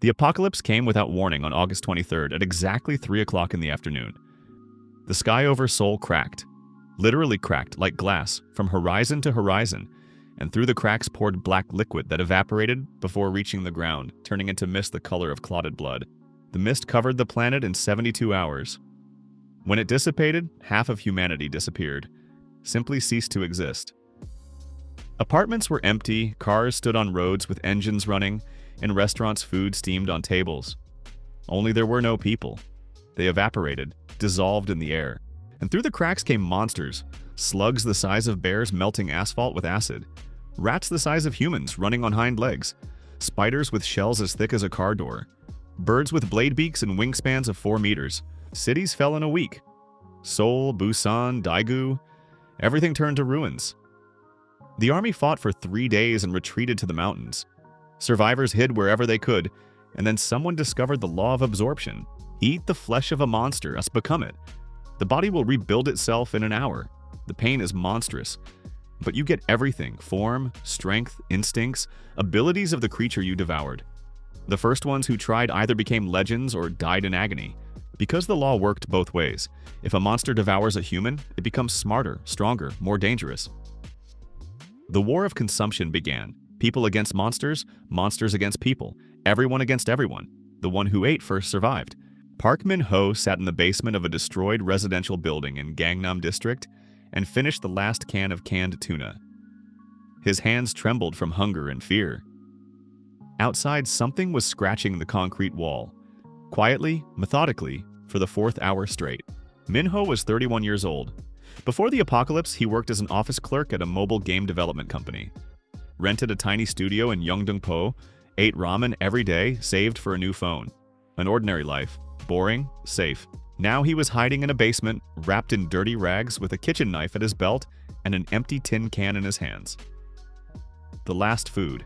The apocalypse came without warning on August 23rd at exactly 3 o'clock in the afternoon. The sky over Seoul cracked, literally cracked like glass from horizon to horizon, and through the cracks poured black liquid that evaporated before reaching the ground, turning into mist the color of clotted blood. The mist covered the planet in 72 hours. When it dissipated, half of humanity disappeared, simply ceased to exist. Apartments were empty, cars stood on roads with engines running, in restaurants food steamed on tables. Only there were no people. They evaporated, dissolved in the air. And through the cracks came monsters, slugs the size of bears melting asphalt with acid, rats the size of humans running on hind legs, spiders with shells as thick as a car door, birds with blade beaks and wingspans of 4 meters. Cities fell in a week. Seoul, Busan, Daegu, everything turned to ruins. The army fought for 3 days and retreated to the mountains. Survivors hid wherever they could, and then someone discovered the law of absorption. Eat the flesh of a monster, thus become it. The body will rebuild itself in an hour. The pain is monstrous, but you get everything: form, strength, instincts, abilities of the creature you devoured. The first ones who tried either became legends or died in agony. Because the law worked both ways, if a monster devours a human, it becomes smarter, stronger, more dangerous. The war of consumption began. People against monsters, monsters against people, everyone against everyone. The one who ate first survived. Park Min-ho sat in the basement of a destroyed residential building in Gangnam district and finished the last can of canned tuna. His hands trembled from hunger and fear. Outside, something was scratching the concrete wall. Quietly, methodically, for the 4th hour straight. Min-ho was 31 years old. Before the apocalypse, he worked as an office clerk at a mobile game development company. Rented a tiny studio in Yeongdeung-po, ate ramen every day, saved for a new phone. An ordinary life. Boring, safe. Now he was hiding in a basement, wrapped in dirty rags with a kitchen knife at his belt and an empty tin can in his hands. The last food.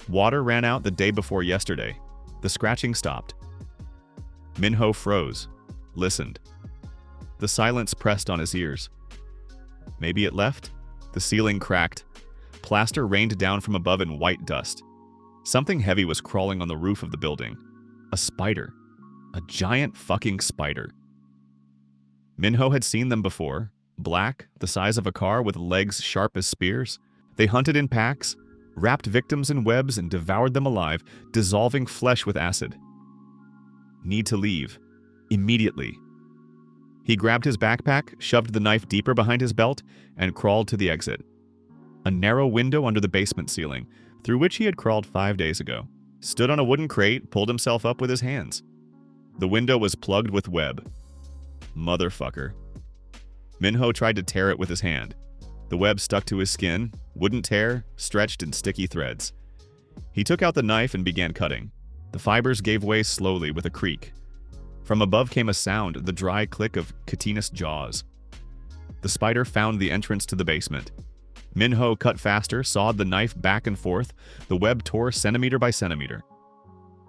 Water ran out the day before yesterday. The scratching stopped. Min-ho froze, listened. The silence pressed on his ears. Maybe it left? The ceiling cracked. Plaster rained down from above in white dust. Something heavy was crawling on the roof of the building. A spider. A giant fucking spider. Min-ho had seen them before. Black, the size of a car with legs sharp as spears. They hunted in packs, wrapped victims in webs and devoured them alive, dissolving flesh with acid. Need to leave. Immediately. He grabbed his backpack, shoved the knife deeper behind his belt, and crawled to the exit. A narrow window under the basement ceiling, through which he had crawled 5 days ago. Stood on a wooden crate, pulled himself up with his hands. The window was plugged with web. Motherfucker. Min-ho tried to tear it with his hand. The web stuck to his skin, wouldn't tear, stretched in sticky threads. He took out the knife and began cutting. The fibers gave way slowly with a creak. From above came a sound, the dry click of chitinous jaws. The spider found the entrance to the basement. Min-ho cut faster, sawed the knife back and forth. The web tore centimeter by centimeter.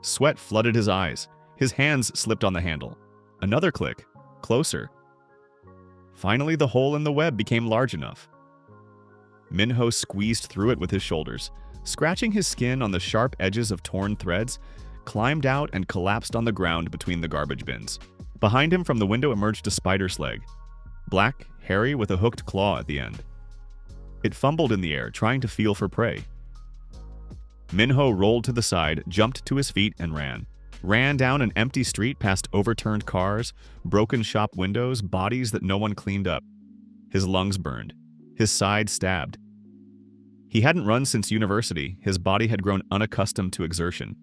Sweat flooded his eyes. His hands slipped on the handle. Another click. Closer. Finally, the hole in the web became large enough. Min-ho squeezed through it with his shoulders, scratching his skin on the sharp edges of torn threads, climbed out and collapsed on the ground between the garbage bins. Behind him from the window emerged a spider's leg. Black, hairy, with a hooked claw at the end. It fumbled in the air, trying to feel for prey. Min-ho rolled to the side, jumped to his feet, and ran. Ran down an empty street past overturned cars, broken shop windows, bodies that no one cleaned up. His lungs burned. His side stabbed. He hadn't run since university. His body had grown unaccustomed to exertion.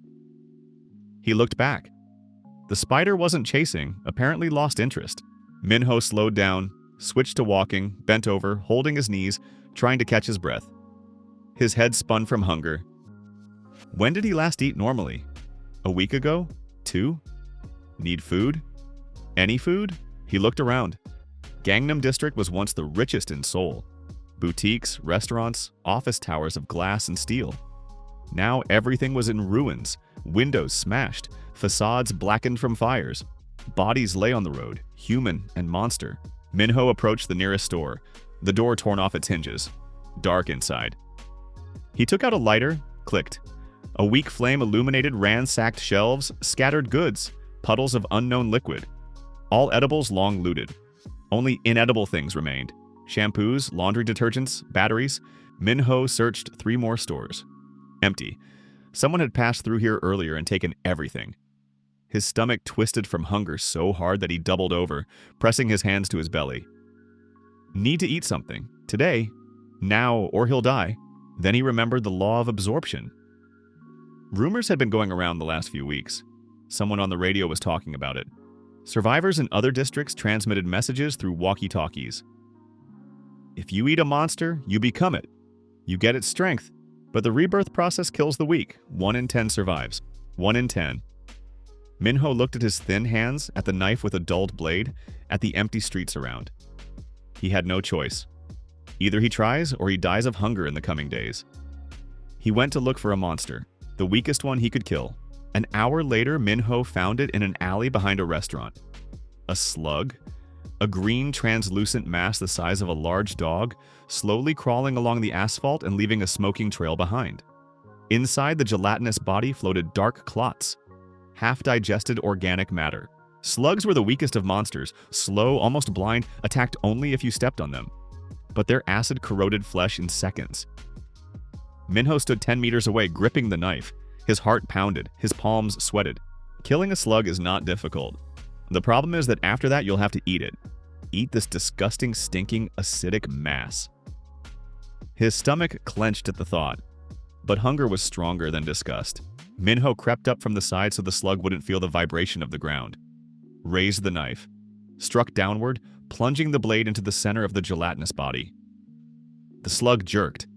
He looked back. The spider wasn't chasing, apparently lost interest. Min-ho slowed down, switched to walking, bent over, holding his knees, trying to catch his breath. His head spun from hunger. When did he last eat normally? A week ago? 2? Need food? Any food? He looked around. Gangnam district was once the richest in Seoul. Boutiques, restaurants, office towers of glass and steel. Now everything was in ruins, windows smashed, facades blackened from fires. Bodies lay on the road, human and monster. Min-ho approached the nearest store, the door torn off its hinges. Dark inside. He took out a lighter, clicked. A weak flame illuminated ransacked shelves, scattered goods, puddles of unknown liquid. All edibles long looted. Only inedible things remained. Shampoos, laundry detergents, batteries. Minho searched 3 more stores. Empty. Someone had passed through here earlier and taken everything. His stomach twisted from hunger so hard that he doubled over, pressing his hands to his belly. Need to eat something. Today. Now, or he'll die. Then he remembered the law of absorption. Rumors had been going around the last few weeks. Someone on the radio was talking about it. Survivors in other districts transmitted messages through walkie-talkies. If you eat a monster, you become it. You get its strength, but the rebirth process kills the weak. 1 in 10 survives. 1 in 10. Minho looked at his thin hands, at the knife with a dulled blade, at the empty streets around. He had no choice. Either he tries or he dies of hunger in the coming days. He went to look for a monster, the weakest one he could kill. An hour later, Minho found it in an alley behind a restaurant. A slug? A green, translucent mass the size of a large dog, slowly crawling along the asphalt and leaving a smoking trail behind. Inside the gelatinous body floated dark clots, half-digested organic matter. Slugs were the weakest of monsters, slow, almost blind, attacked only if you stepped on them. But their acid corroded flesh in seconds. Minho stood 10 meters away, gripping the knife. His heart pounded, his palms sweated. Killing a slug is not difficult. The problem is that after that, you'll have to eat it. Eat this disgusting, stinking, acidic mass. His stomach clenched at the thought, but hunger was stronger than disgust. Minho crept up from the side so the slug wouldn't feel the vibration of the ground. Raised the knife. Struck downward, plunging the blade into the center of the gelatinous body. The slug jerked.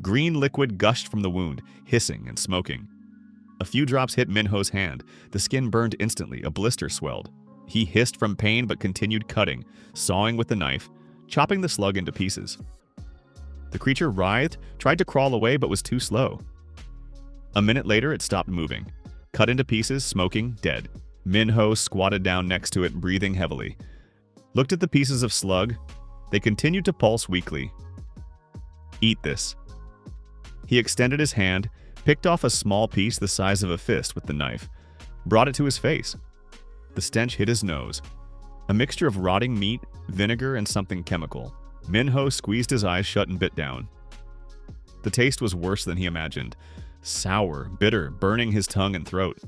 Green liquid gushed from the wound, hissing and smoking. A few drops hit Minho's hand. The skin burned instantly, a blister swelled. He hissed from pain but continued cutting, sawing with the knife, chopping the slug into pieces. The creature writhed, tried to crawl away but was too slow. A minute later, it stopped moving. Cut into pieces, smoking, dead. Minho squatted down next to it, breathing heavily. Looked at the pieces of slug. They continued to pulse weakly. Eat this. He extended his hand, picked off a small piece the size of a fist with the knife, brought it to his face. The stench hit his nose. A mixture of rotting meat, vinegar, and something chemical. Minho squeezed his eyes shut and bit down. The taste was worse than he imagined. Sour, bitter, burning his tongue and throat.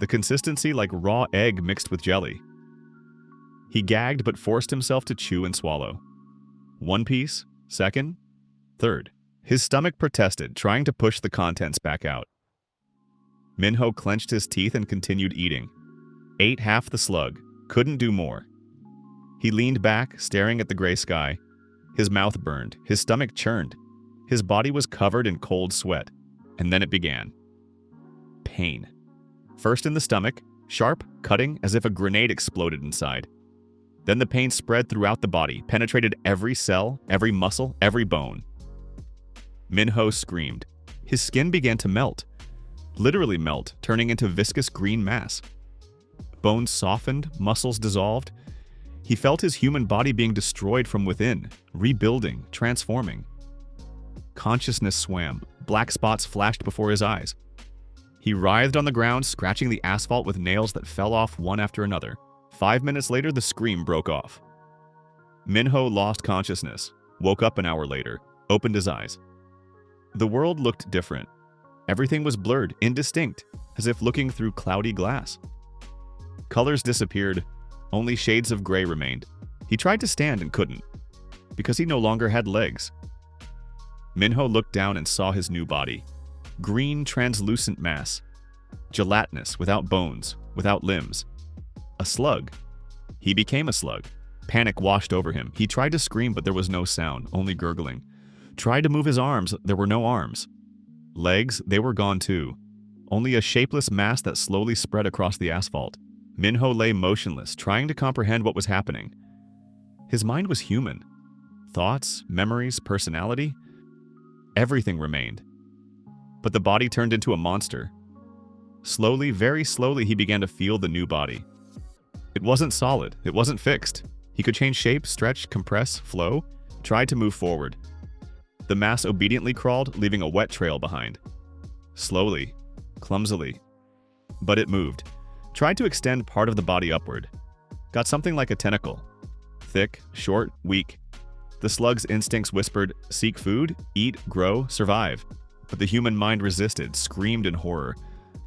The consistency like raw egg mixed with jelly. He gagged but forced himself to chew and swallow. 1 piece, second, third. His stomach protested, trying to push the contents back out. Minho clenched his teeth and continued eating. Ate half the slug, couldn't do more. He leaned back, staring at the gray sky. His mouth burned, his stomach churned. His body was covered in cold sweat. And then it began. Pain. First in the stomach, sharp, cutting, as if a grenade exploded inside. Then the pain spread throughout the body, penetrated every cell, every muscle, every bone. Minho screamed. His skin began to melt. Literally melt, turning into viscous green mass. Bones softened, muscles dissolved. He felt his human body being destroyed from within, rebuilding, transforming. Consciousness swam. Black spots flashed before his eyes. He writhed on the ground, scratching the asphalt with nails that fell off one after another. 5 minutes later, the scream broke off. Minho lost consciousness, woke up an hour later, opened his eyes. The world looked different. Everything was blurred, indistinct, as if looking through cloudy glass. Colors disappeared. Only shades of gray remained. He tried to stand and couldn't, because he no longer had legs. Minho looked down and saw his new body. Green, translucent mass. Gelatinous, without bones, without limbs. A slug. He became a slug. Panic washed over him. He tried to scream, but there was no sound, only gurgling. Tried to move his arms, there were no arms. Legs, they were gone too. Only a shapeless mass that slowly spread across the asphalt. Minho lay motionless, trying to comprehend what was happening. His mind was human. Thoughts, memories, personality. Everything remained. But the body turned into a monster. Slowly, very slowly, he began to feel the new body. It wasn't solid. It wasn't fixed. He could change shape, stretch, compress, flow, tried to move forward. The mass obediently crawled, leaving a wet trail behind. Slowly, clumsily. But it moved. Tried to extend part of the body upward. Got something like a tentacle. Thick, short, weak. The slug's instincts whispered, seek food, eat, grow, survive. But the human mind resisted, screamed in horror.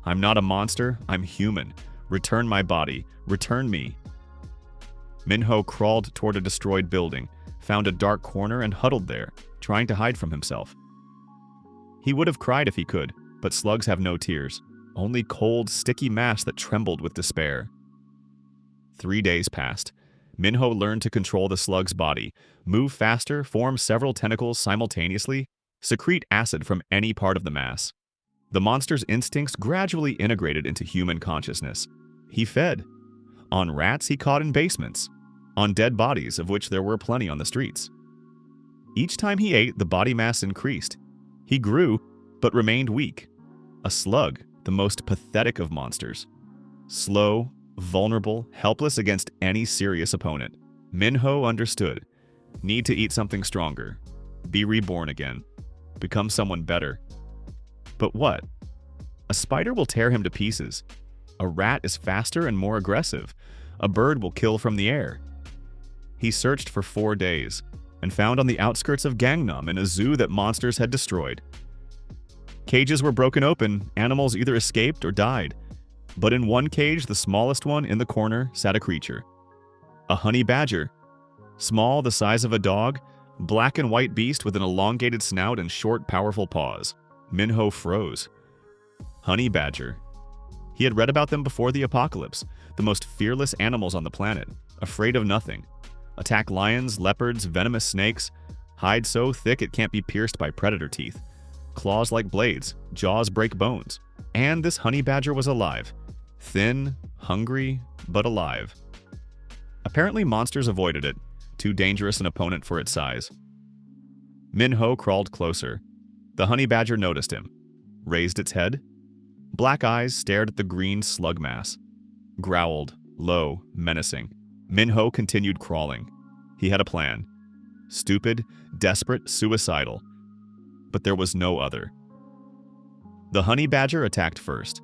I'm not a monster, I'm human. Return my body, return me. Minho crawled toward a destroyed building, found a dark corner and huddled there, trying to hide from himself. He would have cried if he could, but slugs have no tears, only cold, sticky mass that trembled with despair. 3 days passed. Minho learned to control the slug's body, move faster, form several tentacles simultaneously, secrete acid from any part of the mass. The monster's instincts gradually integrated into human consciousness. He fed. On rats he caught in basements. On dead bodies, of which there were plenty on the streets. Each time he ate, the body mass increased. He grew, but remained weak. A slug, the most pathetic of monsters. Slow, vulnerable, helpless against any serious opponent. Minho understood. Need to eat something stronger. Be reborn again. Become someone better. But what? A spider will tear him to pieces. A rat is faster and more aggressive. A bird will kill from the air. He searched for 4 days and found on the outskirts of Gangnam in a zoo that monsters had destroyed. Cages were broken open, animals either escaped or died. But in one cage, the smallest one in the corner, sat a creature. A honey badger. Small, the size of a dog, black and white beast with an elongated snout and short, powerful paws. Minho froze. Honey badger. He had read about them before the apocalypse, the most fearless animals on the planet, afraid of nothing. Attack lions, leopards, venomous snakes, hide so thick it can't be pierced by predator teeth. Claws like blades, jaws break bones. And this honey badger was alive. Thin, hungry, but alive. Apparently monsters avoided it, too dangerous an opponent for its size. Minho crawled closer. The honey badger noticed him, raised its head. Black eyes stared at the green slug mass. Growled, low, menacing. Minho continued crawling. He had a plan. Stupid, desperate, suicidal. But there was no other. The honey badger attacked first.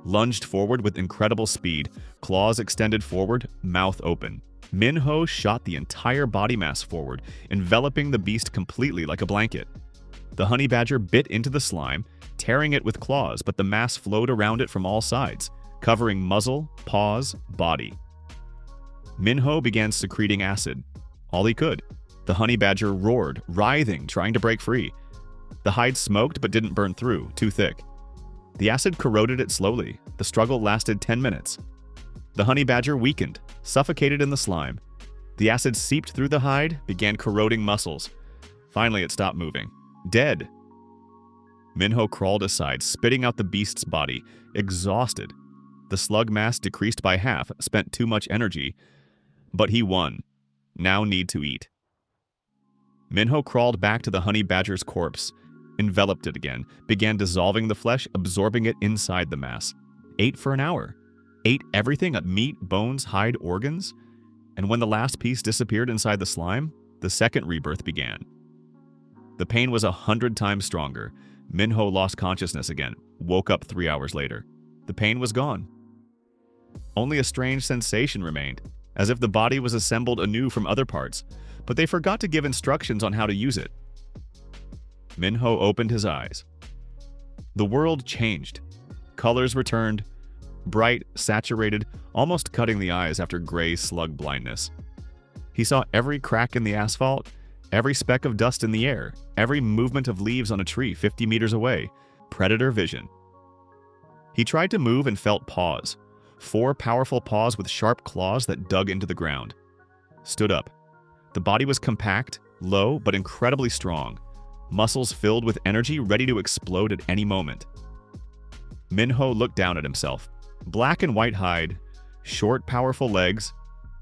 Lunged forward with incredible speed, claws extended forward, mouth open. Minho shot the entire body mass forward, enveloping the beast completely like a blanket. The honey badger bit into the slime, tearing it with claws, but the mass flowed around it from all sides, covering muzzle, paws, body. Minho began secreting acid. All he could. The honey badger roared, writhing, trying to break free. The hide smoked but didn't burn through, too thick. The acid corroded it slowly. The struggle lasted 10 minutes. The honey badger weakened, suffocated in the slime. The acid seeped through the hide, began corroding muscles. Finally, it stopped moving. Dead. Minho crawled aside, spitting out the beast's body, exhausted. The slug mass decreased by half, spent too much energy. But he won. Now need to eat. Minho crawled back to the honey badger's corpse, enveloped it again, began dissolving the flesh, absorbing it inside the mass. Ate for an hour. Ate everything at meat, bones, hide, organs. And when the last piece disappeared inside the slime, the second rebirth began. The pain was 100 times stronger. Minho lost consciousness again, woke up 3 hours later. The pain was gone. Only a strange sensation remained, as if the body was assembled anew from other parts, but they forgot to give instructions on how to use it. Minho opened his eyes. The world changed. Colors returned, bright, saturated, almost cutting the eyes after gray slug blindness. He saw every crack in the asphalt, every speck of dust in the air, every movement of leaves on a tree 50 meters away. Predator vision. He tried to move and felt paws. 4 powerful paws with sharp claws that dug into the ground. Stood up. The body was compact, low, but incredibly strong. Muscles filled with energy, ready to explode at any moment. Minho looked down at himself. Black and white hide, short, powerful legs,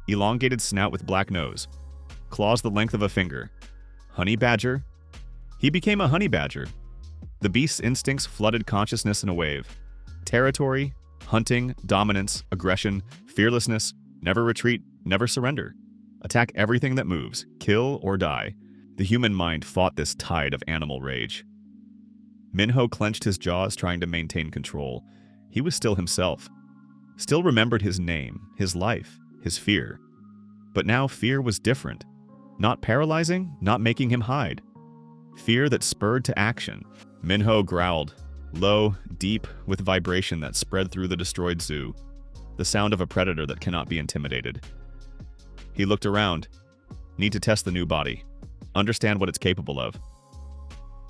elongated snout with black nose, claws the length of a finger. Honey badger. He became a honey badger. The beast's instincts flooded consciousness in a wave. Territory, hunting, dominance, aggression, fearlessness, never retreat, never surrender. Attack everything that moves, kill or die. The human mind fought this tide of animal rage. Minho clenched his jaws, trying to maintain control. He was still himself. Still remembered his name, his life, his fear. But now fear was different. Not paralyzing, not making him hide. Fear that spurred to action. Minho growled, low, deep, with vibration that spread through the destroyed zoo. The sound of a predator that cannot be intimidated. He looked around. Need to test the new body. Understand what it's capable of.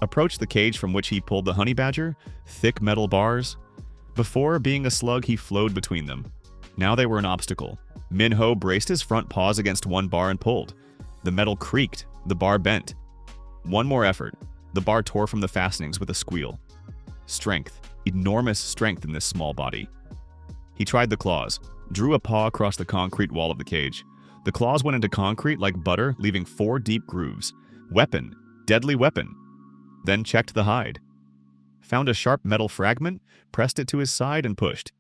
Approached the cage from which he pulled the honey badger, thick metal bars. Before being a slug, he flowed between them. Now they were an obstacle. Minho braced his front paws against one bar and pulled. The metal creaked, the bar bent. One more effort. The bar tore from the fastenings with a squeal. Strength, enormous strength in this small body. He tried the claws, drew a paw across the concrete wall of the cage. The claws went into concrete like butter, leaving 4 deep grooves. Weapon, deadly weapon. Then checked the hide. Found a sharp metal fragment, pressed it to his side and pushed.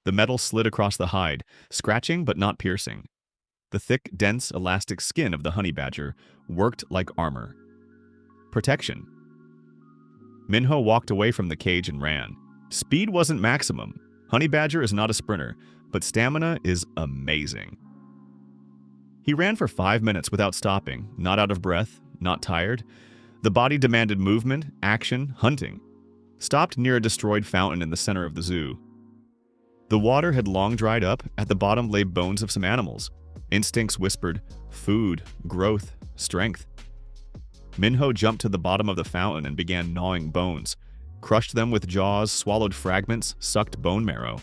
The metal slid across the hide, scratching but not piercing. The thick, dense, elastic skin of the honey badger worked like armor. Protection. Minho walked away from the cage and ran. Speed wasn't maximum. Honey badger is not a sprinter, but stamina is amazing. He ran for 5 minutes without stopping, not out of breath, not tired. The body demanded movement, action, hunting. Stopped near a destroyed fountain in the center of the zoo. The water had long dried up. At the bottom lay bones of some animals. Instincts whispered, food, growth, strength. Minho jumped to the bottom of the fountain and began gnawing bones. Crushed them with jaws, swallowed fragments, sucked bone marrow.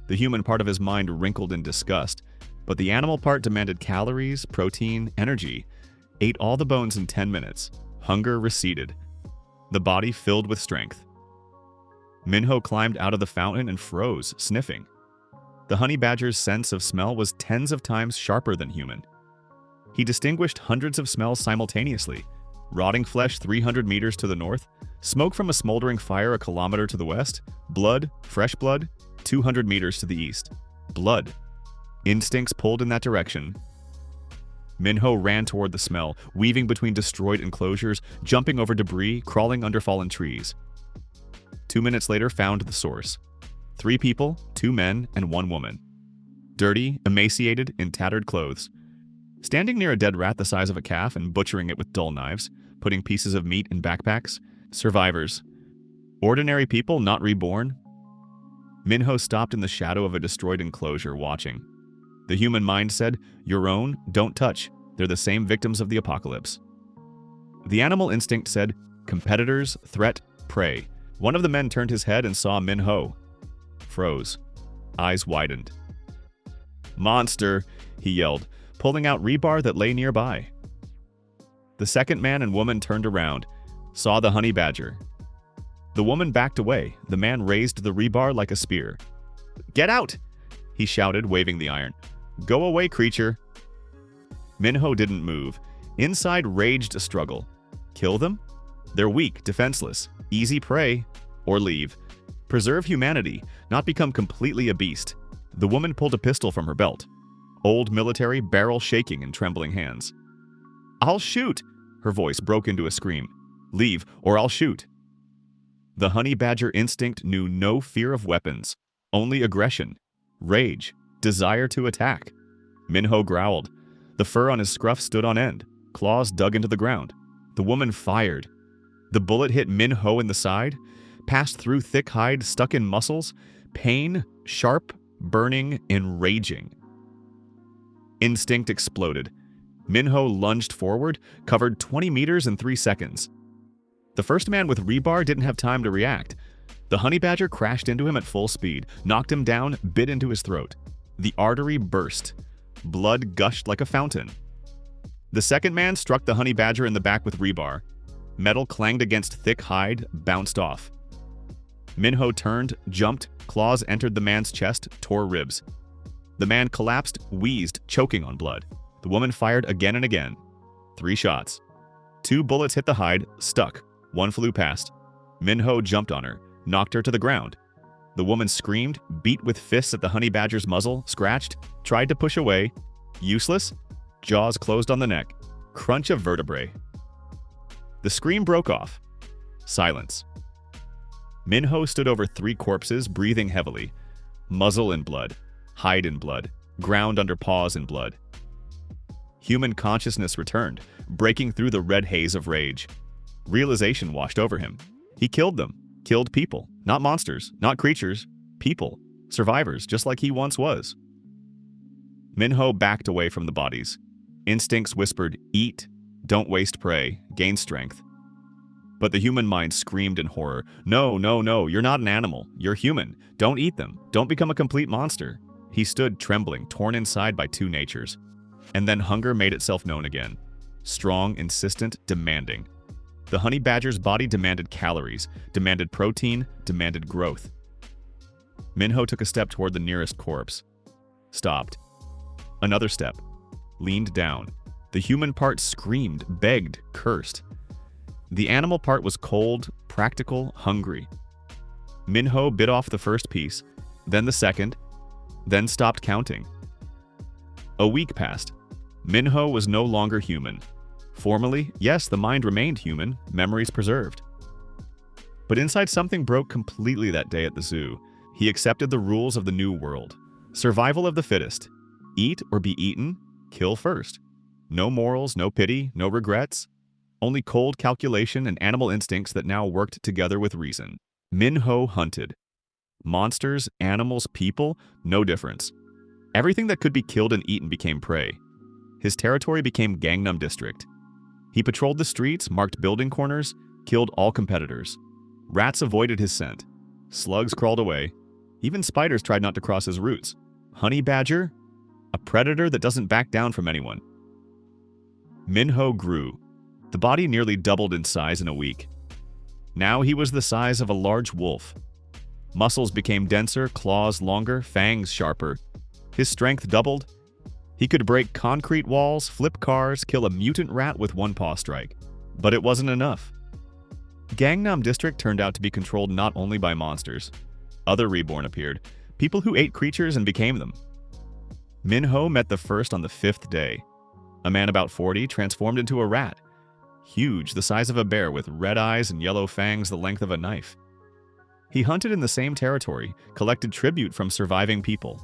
The human part of his mind wrinkled in disgust, but the animal part demanded calories, protein, energy. Ate all the bones in 10 minutes. Hunger receded. The body filled with strength. Minho climbed out of the fountain and froze, sniffing. The honey badger's sense of smell was tens of times sharper than human. He distinguished hundreds of smells simultaneously. Rotting flesh 300 meters to the north, smoke from a smoldering fire a kilometer to the west, blood, fresh blood, 200 meters to the east. Blood. Instincts pulled in that direction. Minho ran toward the smell, weaving between destroyed enclosures, jumping over debris, crawling under fallen trees. 2 minutes later, found the source. 3 people, 2 men, and 1 woman. Dirty, emaciated, in tattered clothes. Standing near a dead rat the size of a calf and butchering it with dull knives, putting pieces of meat in backpacks. Survivors. Ordinary people, not reborn. Minho stopped in the shadow of a destroyed enclosure, watching. The human mind said, your own, don't touch. They're the same victims of the apocalypse. The animal instinct said, competitors, threat, prey. One of the men turned his head and saw Minho. Froze. Eyes widened. Monster, he yelled, pulling out rebar that lay nearby. The second man and woman turned around, saw the honey badger. The woman backed away. The man raised the rebar like a spear. Get out, he shouted, waving the iron. Go away, creature. Minho didn't move. Inside raged a struggle. Kill them? They're weak, defenseless, easy prey, or leave. Preserve humanity, not become completely a beast. The woman pulled a pistol from her belt. Old military, barrel shaking in trembling hands. I'll shoot! Her voice broke into a scream. Leave, or I'll shoot. The honey badger instinct knew no fear of weapons, only aggression, rage, desire to attack. Minho growled. The fur on his scruff stood on end, claws dug into the ground. The woman fired. The bullet hit Minho in the side, passed through thick hide, stuck in muscles, pain, sharp, burning, enraging. Instinct exploded. Minho lunged forward, covered 20 meters in 3 seconds. The first man with rebar didn't have time to react. The honey badger crashed into him at full speed, knocked him down, bit into his throat. The artery burst. Blood gushed like a fountain. The second man struck the honey badger in the back with rebar. Metal clanged against thick hide, bounced off. Minho turned, jumped, claws entered the man's chest, tore ribs. The man collapsed, wheezed, choking on blood. The woman fired again and again. 3 shots. 2 bullets hit the hide, stuck. 1 flew past. Minho jumped on her, knocked her to the ground. The woman screamed, beat with fists at the honey badger's muzzle, scratched, tried to push away. Useless. Jaws closed on the neck. Crunch of vertebrae. The scream broke off. Silence. Minho stood over 3 corpses, breathing heavily. Muzzle in blood, hide in blood, ground under paws in blood. Human consciousness returned, breaking through the red haze of rage. Realization washed over him. He killed them, killed people, not monsters, not creatures, people, survivors, just like he once was. Minho backed away from the bodies. Instincts whispered, eat, don't waste prey, gain strength. But the human mind screamed in horror, no, no, no, you're not an animal, you're human, don't eat them, don't become a complete monster. He stood trembling, torn inside by 2 natures. And then hunger made itself known again. Strong, insistent, demanding. The honey badger's body demanded calories, demanded protein, demanded growth. Minho took a step toward the nearest corpse. Stopped. Another step. Leaned down. The human part screamed, begged, cursed. The animal part was cold, practical, hungry. Minho bit off the first piece, then the second, then stopped counting. A week passed. Minho was no longer human. Formally, yes, the mind remained human, memories preserved. But inside something broke completely that day at the zoo. He accepted the rules of the new world. Survival of the fittest. Eat or be eaten, kill first. No morals, no pity, no regrets. Only cold calculation and animal instincts that now worked together with reason. Minho hunted. Monsters, animals, people, no difference. Everything that could be killed and eaten became prey. His territory became Gangnam district. He patrolled the streets, marked building corners, killed all competitors. Rats avoided his scent. Slugs crawled away. Even spiders tried not to cross his routes. Honey badger? A predator that doesn't back down from anyone. Minho grew. The body nearly doubled in size in a week. Now he was the size of a large wolf. Muscles became denser, claws longer, fangs sharper. His strength doubled. He could break concrete walls, flip cars, kill a mutant rat with one paw strike. But it wasn't enough. Gangnam district turned out to be controlled not only by monsters. Other reborn appeared, people who ate creatures and became them. Minho met the first on the 5th day. A man about 40 transformed into a rat. Huge, the size of a bear with red eyes and yellow fangs the length of a knife. He hunted in the same territory, collected tribute from surviving people.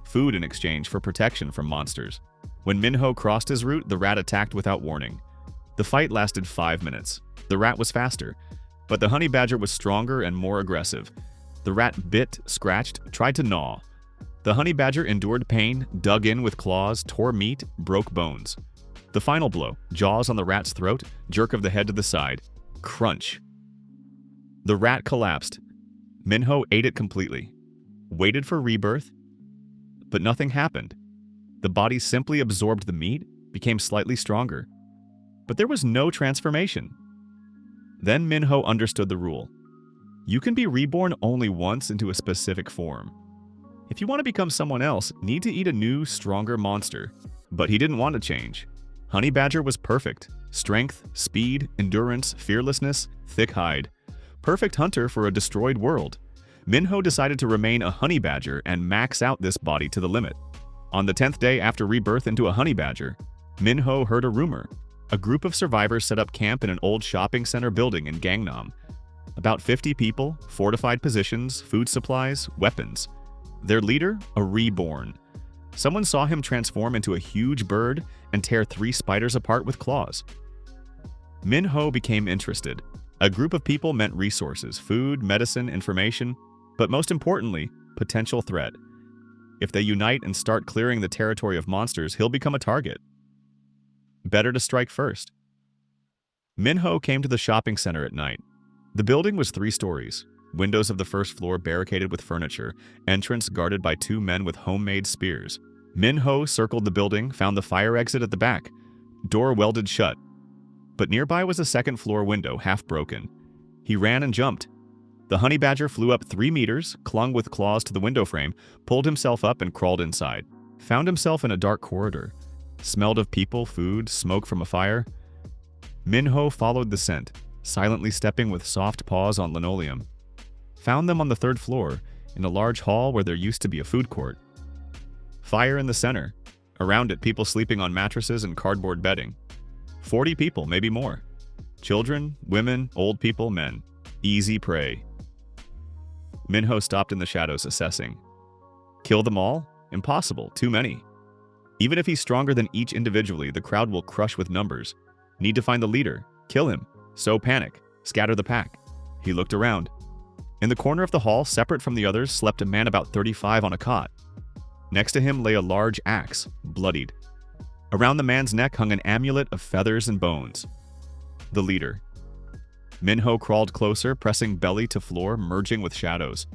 Food in exchange for protection from monsters. When Minho crossed his route, the rat attacked without warning. The fight lasted 5 minutes. The rat was faster, but the honey badger was stronger and more aggressive. The rat bit, scratched, tried to gnaw. The honey badger endured pain, dug in with claws, tore meat, broke bones. The final blow, jaws on the rat's throat, jerk of the head to the side. Crunch. The rat collapsed. Minho ate it completely. Waited for rebirth, but nothing happened. The body simply absorbed the meat, became slightly stronger. But there was no transformation. Then Minho understood the rule. You can be reborn only once into a specific form. If you want to become someone else, need to eat a new, stronger monster. But he didn't want to change. Honey badger was perfect. Strength, speed, endurance, fearlessness, thick hide. Perfect hunter for a destroyed world. Minho decided to remain a honey badger and max out this body to the limit. On the 10th day after rebirth into a honey badger, Minho heard a rumor. A group of survivors set up camp in an old shopping center building in Gangnam. About 50 people, fortified positions, food supplies, weapons. Their leader, a reborn. Someone saw him transform into a huge bird and tear 3 spiders apart with claws. Minho became interested. A group of people meant resources, food, medicine, information, but most importantly, potential threat. If they unite and start clearing the territory of monsters, he'll become a target. Better to strike first. Minho came to the shopping center at night. The building was 3 stories. Windows of the first floor barricaded with furniture, entrance guarded by 2 men with homemade spears. Minho circled the building, found the fire exit at the back. Door welded shut. But nearby was a 2nd floor window, half broken. He ran and jumped. The honey badger flew up 3 meters, clung with claws to the window frame, pulled himself up and crawled inside. Found himself in a dark corridor. Smelled of people, food, smoke from a fire. Minho followed the scent, silently stepping with soft paws on linoleum. Found them on the 3rd floor, in a large hall where there used to be a food court. Fire in the center. Around it, people sleeping on mattresses and cardboard bedding. 40 people, maybe more. Children, women, old people, men. Easy prey. Minho stopped in the shadows, assessing. Kill them all? Impossible. Too many. Even if he's stronger than each individually, the crowd will crush with numbers. Need to find the leader. Kill him. Sow panic. Scatter the pack. He looked around. In the corner of the hall, separate from the others, slept a man about 35 on a cot. Next to him lay a large axe, bloodied. Around the man's neck hung an amulet of feathers and bones. The leader. Minho crawled closer, pressing belly to floor, merging with shadows.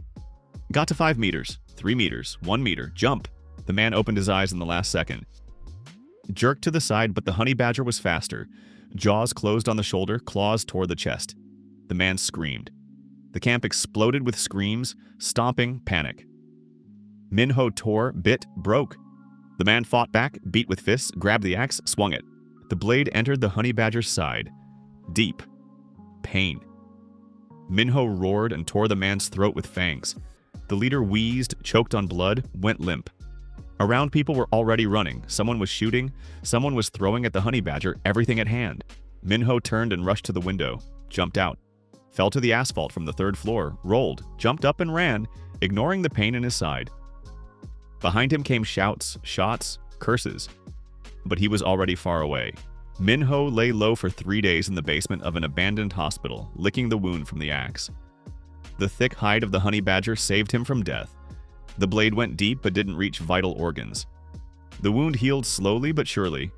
Got to 5 meters, 3 meters, 1 meter, jump! The man opened his eyes in the last second. Jerked to the side, but the honey badger was faster. Jaws closed on the shoulder, claws tore the chest. The man screamed. The camp exploded with screams, stomping, panic. Minho tore, bit, broke. The man fought back, beat with fists, grabbed the axe, swung it. The blade entered the honey badger's side. Deep. Pain. Minho roared and tore the man's throat with fangs. The leader wheezed, choked on blood, went limp. Around people were already running. Someone was shooting. Someone was throwing at the honey badger, everything at hand. Minho turned and rushed to the window, jumped out. Fell to the asphalt from the 3rd floor, rolled, jumped up and ran, ignoring the pain in his side. Behind him came shouts, shots, curses. But he was already far away. Minho lay low for 3 days in the basement of an abandoned hospital, licking the wound from the axe. The thick hide of the honey badger saved him from death. The blade went deep but didn't reach vital organs. The wound healed slowly but surely.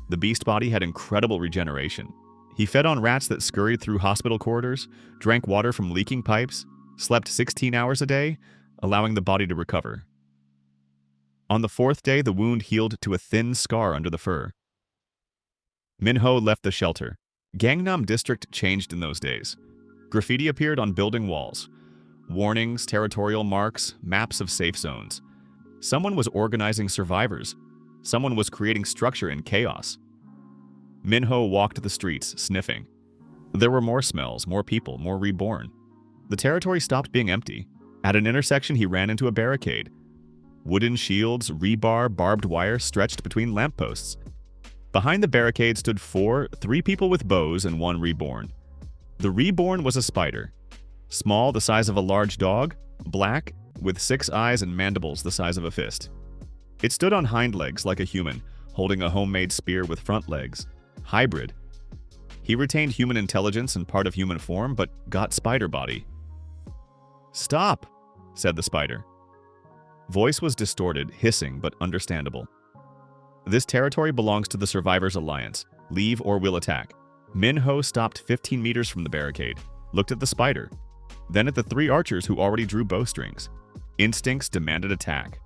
The beast body had incredible regeneration. He fed on rats that scurried through hospital corridors, drank water from leaking pipes, slept 16 hours a day, allowing the body to recover. On the 4th day, the wound healed to a thin scar under the fur. Minho left the shelter. Gangnam district changed in those days. Graffiti appeared on building walls. Warnings, territorial marks, maps of safe zones. Someone was organizing survivors. Someone was creating structure in chaos. Minho walked the streets, sniffing. There were more smells, more people, more reborn. The territory stopped being empty. At an intersection, he ran into a barricade. Wooden shields, rebar, barbed wire stretched between lampposts. Behind the barricade stood 3 people with bows and 1 reborn. The reborn was a spider. Small, the size of a large dog, black, with 6 eyes and mandibles the size of a fist. It stood on hind legs like a human, holding a homemade spear with front legs. Hybrid. He retained human intelligence and part of human form, but got spider body. "Stop," said the spider. Voice was distorted, hissing, but understandable. "This territory belongs to the Survivors Alliance. Leave or we'll attack." Minho stopped 15 meters from the barricade, looked at the spider, then at the 3 archers who already drew bowstrings. Instincts demanded attack.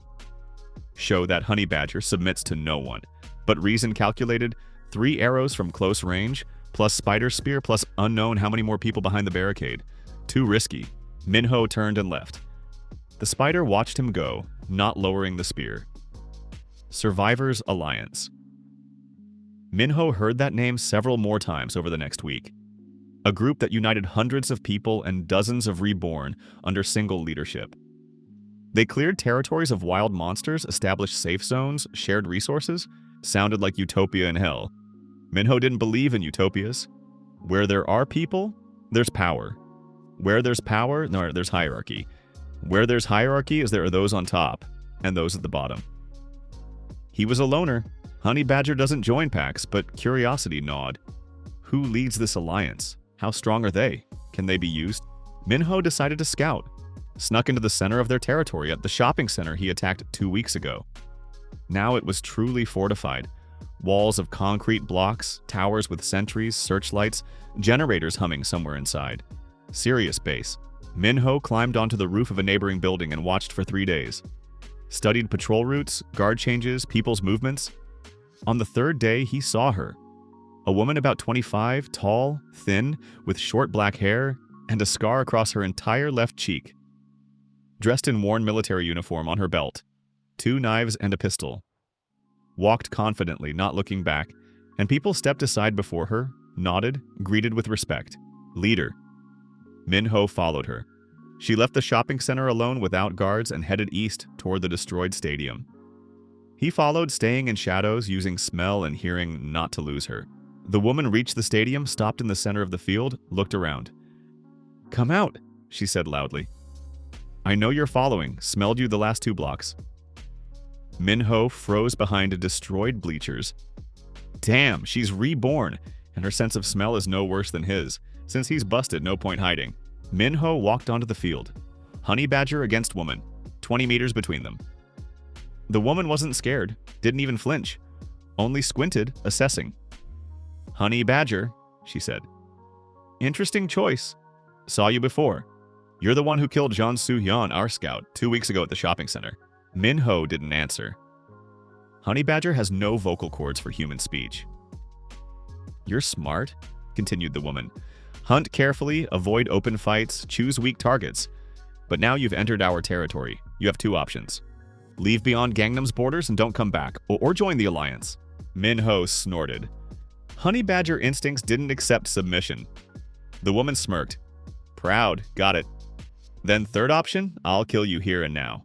Show that honey badger submits to no one, but reason calculated 3 arrows from close range, plus spider spear, plus unknown how many more people behind the barricade. Too risky. Minho turned and left. The spider watched him go, not lowering the spear. Survivors Alliance. Minho heard that name several more times over the next week. A group that united hundreds of people and dozens of reborn under single leadership. They cleared territories of wild monsters, established safe zones, shared resources. Sounded like utopia in hell. Minho didn't believe in utopias. Where there are people, there's power. Where there's power, no, there's hierarchy. Where there's hierarchy is there are those on top, and those at the bottom. He was a loner. Honey badger doesn't join packs, but curiosity gnawed. Who leads this alliance? How strong are they? Can they be used? Minho decided to scout. Snuck into the center of their territory at the shopping center he attacked 2 weeks ago. Now it was truly fortified. Walls of concrete blocks, towers with sentries, searchlights, generators humming somewhere inside. Serious base. Minho climbed onto the roof of a neighboring building and watched for 3 days. Studied patrol routes, guard changes, people's movements. On the 3rd day, he saw her. A woman about 25, tall, thin, with short black hair, and a scar across her entire left cheek. Dressed in worn military uniform on her belt. 2 knives and a pistol. Walked confidently, not looking back, and people stepped aside before her, nodded, greeted with respect. Leader. Minho followed her. She left the shopping center alone without guards and headed east toward the destroyed stadium. He followed, staying in shadows, using smell and hearing not to lose her. The woman reached the stadium, stopped in the center of the field, looked around. "Come out," she said loudly. I know you're following. Smelled you the last 2 blocks. Minho froze behind destroyed bleachers. Damn, she's reborn, and her sense of smell is no worse than his. Since he's busted, no point hiding. Minho walked onto the field. Honey badger against woman. 20 meters between them. The woman wasn't scared, didn't even flinch. Only squinted, assessing. Honey badger, she said. Interesting choice. Saw you before. You're the one who killed Jean Soo-hyun, our scout, 2 weeks ago at the shopping center. Minho didn't answer. Honey badger has no vocal cords for human speech. You're smart, continued the woman. Hunt carefully, avoid open fights, choose weak targets. But now you've entered our territory. You have 2 options. Leave beyond Gangnam's borders and don't come back, or join the alliance. Minho snorted. Honey badger instincts didn't accept submission. The woman smirked. Proud, got it. Then third option, I'll kill you here and now.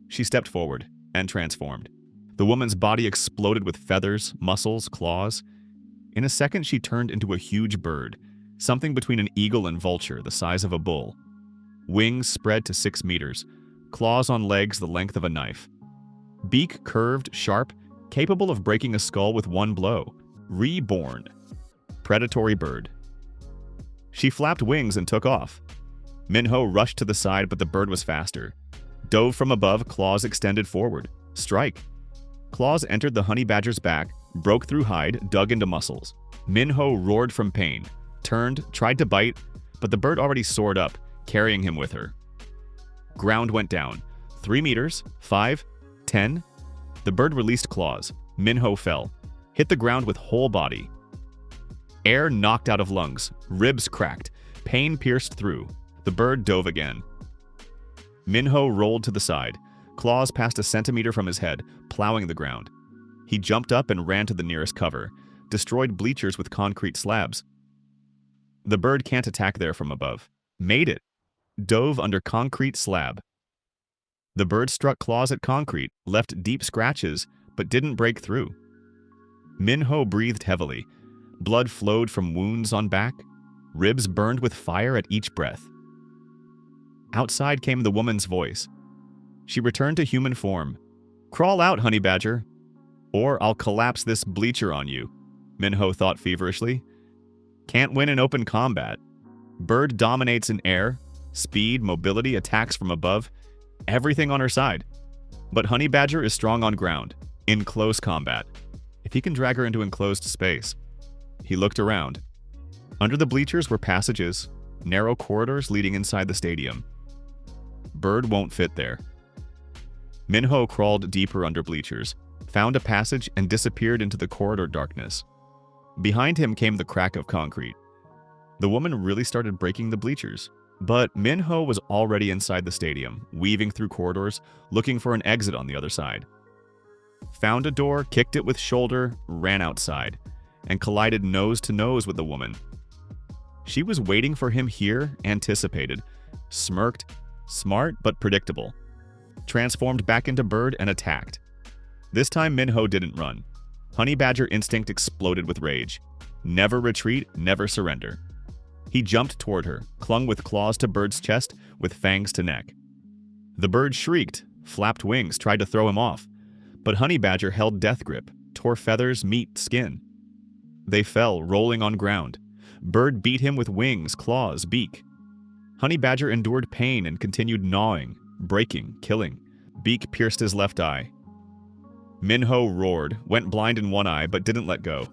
She stepped forward and transformed. The woman's body exploded with feathers, muscles, claws. In a second, she turned into a huge bird, something between an eagle and vulture, the size of a bull. Wings spread to 6 meters, claws on legs the length of a knife. Beak curved, sharp, capable of breaking a skull with 1 blow. Reborn. Predatory bird. She flapped wings and took off. Minho rushed to the side, but the bird was faster. Dove from above, claws extended forward. Strike. Claws entered the honey badger's back, broke through hide, dug into muscles. Minho roared from pain, turned, tried to bite, but the bird already soared up, carrying him with her. Ground went down. 3 meters, 5, 10. The bird released claws. Minho fell. Hit the ground with whole body. Air knocked out of lungs. Ribs cracked. Pain pierced through. The bird dove again. Minho rolled to the side. Claws passed a centimeter from his head, plowing the ground. He jumped up and ran to the nearest cover, destroyed bleachers with concrete slabs. The bird can't attack there from above. Made it. Dove under concrete slab. The bird struck claws at concrete, left deep scratches, but didn't break through. Minho breathed heavily. Blood flowed from wounds on back. Ribs burned with fire at each breath. Outside came the woman's voice. She returned to human form. Crawl out, honey badger, or I'll collapse this bleacher on you, Minho thought feverishly. Can't win in open combat. Bird dominates in air, speed, mobility, attacks from above, everything on her side. But honey badger is strong on ground, in close combat. If he can drag her into enclosed space. He looked around. Under the bleachers were passages, narrow corridors leading inside the stadium. Bird won't fit there. Minho crawled deeper under bleachers, found a passage, and disappeared into the corridor darkness. Behind him came the crack of concrete. The woman really started breaking the bleachers. But Minho was already inside the stadium, weaving through corridors, looking for an exit on the other side. Found a door, kicked it with shoulder, ran outside, and collided nose to nose with the woman. She was waiting for him here, anticipated, smirked, smart but predictable. Transformed back into bird and attacked. This time Minho didn't run. Honey badger instinct exploded with rage. Never retreat, never surrender. He jumped toward her, clung with claws to bird's chest, with fangs to neck. The bird shrieked, flapped wings, tried to throw him off. But honey badger held death grip, tore feathers, meat, skin. They fell, rolling on ground. Bird beat him with wings, claws, beak. Honey badger endured pain and continued gnawing, breaking, killing. Beak pierced his left eye. Minho roared, went blind in one eye but didn't let go.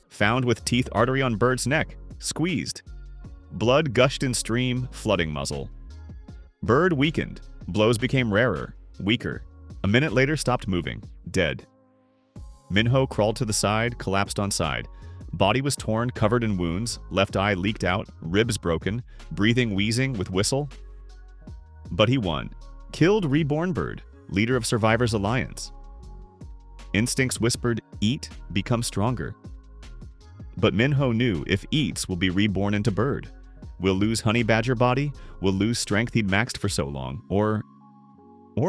Found with teeth artery on bird's neck, squeezed. Blood gushed in stream, flooding muzzle. Bird weakened. Blows became rarer, weaker. A minute later stopped moving, dead. Minho crawled to the side, collapsed on side. Body was torn, covered in wounds, left eye leaked out, ribs broken, breathing wheezing with whistle. But he won. Killed reborn bird, leader of Survivors Alliance. Instincts whispered, eat, become stronger. But Minho knew if eats will be reborn into bird. Will lose honey badger body, will lose strength he'd maxed for so long, or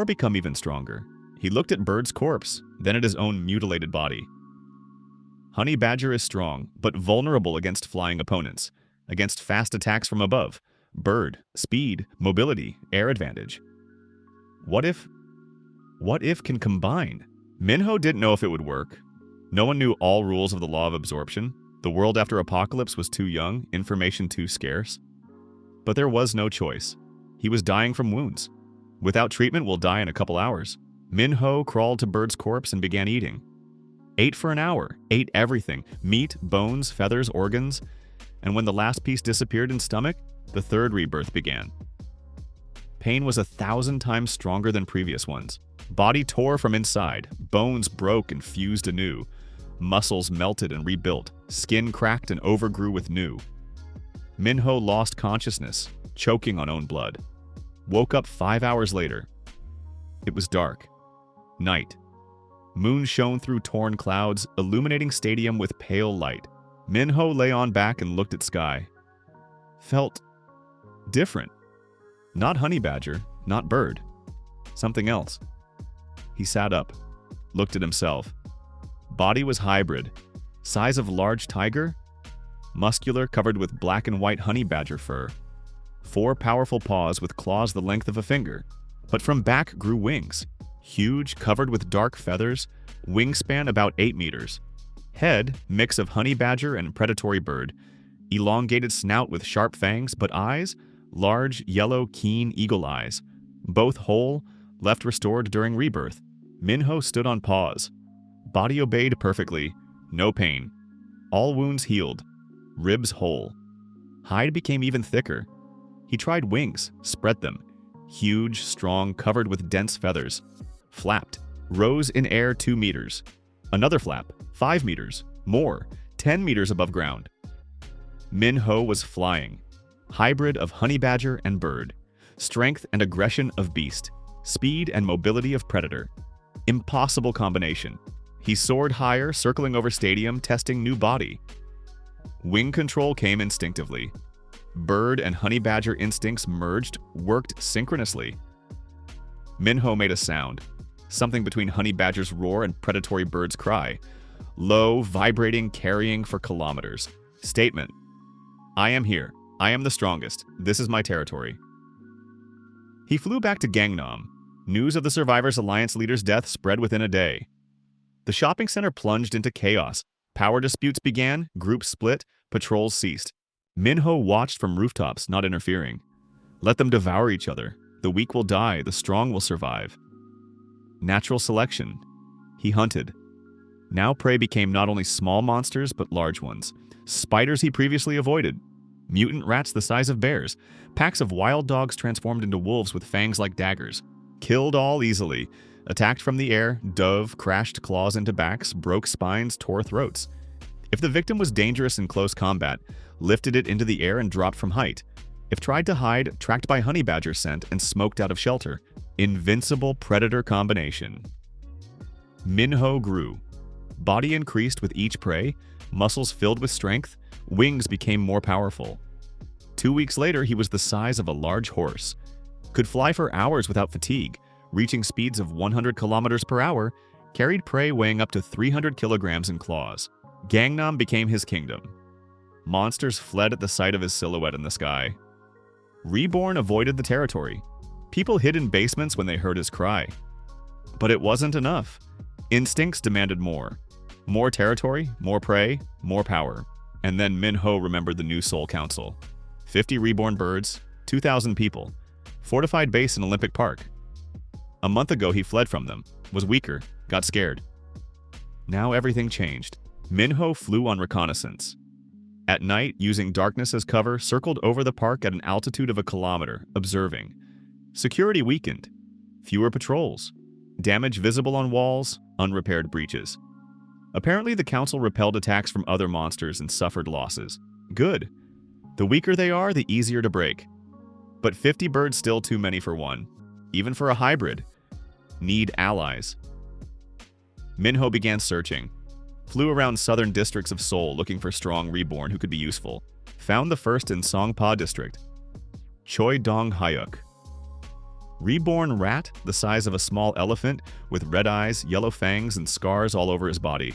become even stronger. He looked at bird's corpse, then at his own mutilated body. Honey badger is strong, but vulnerable against flying opponents, against fast attacks from above, Bird, speed, mobility, air advantage. What if can combine? Minho didn't know if it would work. No one knew all rules of the law of absorption. The world after apocalypse was too young, information too scarce. But there was no choice. He was dying from wounds. Without treatment, we'll die in a couple hours. Minho crawled to Bird's corpse and began eating. Ate for an hour, ate everything, meat, bones, feathers, organs, and when the last piece disappeared in stomach, the third rebirth began. Pain was 1,000 times stronger than previous ones. Body tore from inside, bones broke and fused anew, muscles melted and rebuilt, skin cracked and overgrew with new. Minho lost consciousness, choking on own blood. Woke up 5 hours later. It was dark. Night. Moon shone through torn clouds, illuminating stadium with pale light. Minho lay on back and looked at sky. Felt different. Not honey badger, not bird. Something else. He sat up, looked at himself. Body was hybrid. Size of large tiger. Muscular, covered with black and white honey badger fur. 4 powerful paws with claws the length of a finger. But from back grew wings. Huge, covered with dark feathers, wingspan about 8 meters. Head, mix of honey badger and predatory bird. Elongated snout with sharp fangs, but eyes, large, yellow, keen eagle eyes. Both whole, left restored during rebirth. Minho stood on paws. Body obeyed perfectly. No pain. All wounds healed. Ribs whole. Hide became even thicker. He tried wings, spread them. Huge, strong, covered with dense feathers. Flapped. Rose in air 2 meters. Another flap, 5 meters. More, 10 meters above ground. Minho was flying. Hybrid of honey badger and bird. Strength and aggression of beast. Speed and mobility of predator. Impossible combination. He soared higher, circling over stadium, testing new body. Wing control came instinctively. Bird and honey badger instincts merged, worked synchronously. Minho made a sound. Something between honey badger's roar and predatory bird's cry. Low, vibrating, carrying for kilometers. Statement. I am here. I am the strongest. This is my territory. He flew back to Gangnam. News of the Survivors Alliance leader's death spread within a day. The shopping center plunged into chaos. Power disputes began, groups split, patrols ceased. Minho watched from rooftops, not interfering. Let them devour each other. The weak will die, the strong will survive. Natural selection. He hunted. Now prey became not only small monsters, but large ones. Spiders he previously avoided. Mutant rats the size of bears. Packs of wild dogs transformed into wolves with fangs like daggers. Killed all easily. Attacked from the air, dove, crashed claws into backs, broke spines, tore throats. If the victim was dangerous in close combat, lifted it into the air and dropped from height. If tried to hide, tracked by honey badger scent and smoked out of shelter. Invincible predator combination. Minho grew. Body increased with each prey, muscles filled with strength, wings became more powerful. 2 weeks later, he was the size of a large horse. Could fly for hours without fatigue, reaching speeds of 100 kilometers per hour, carried prey weighing up to 300 kilograms in claws. Gangnam became his kingdom. Monsters fled at the sight of his silhouette in the sky. Reborn avoided the territory. People hid in basements when they heard his cry. But it wasn't enough. Instincts demanded more. More territory, more prey, more power. And then Minho remembered the new Seoul Council. 50 reborn birds, 2,000 people. Fortified base in Olympic Park. A month ago he fled from them, was weaker, got scared. Now everything changed. Minho flew on reconnaissance. At night, using darkness as cover, circled over the park at an altitude of a kilometer, observing. Security weakened. Fewer patrols. Damage visible on walls, unrepaired breaches. Apparently the council repelled attacks from other monsters and suffered losses. Good. The weaker they are, the easier to break. But 50 birds still too many for one. Even for a hybrid. Need allies. Minho began searching. Flew around southern districts of Seoul looking for strong reborn who could be useful. Found the first in Songpa district. Choi Dong Hyuk. Reborn rat the size of a small elephant with red eyes, yellow fangs, and scars all over his body.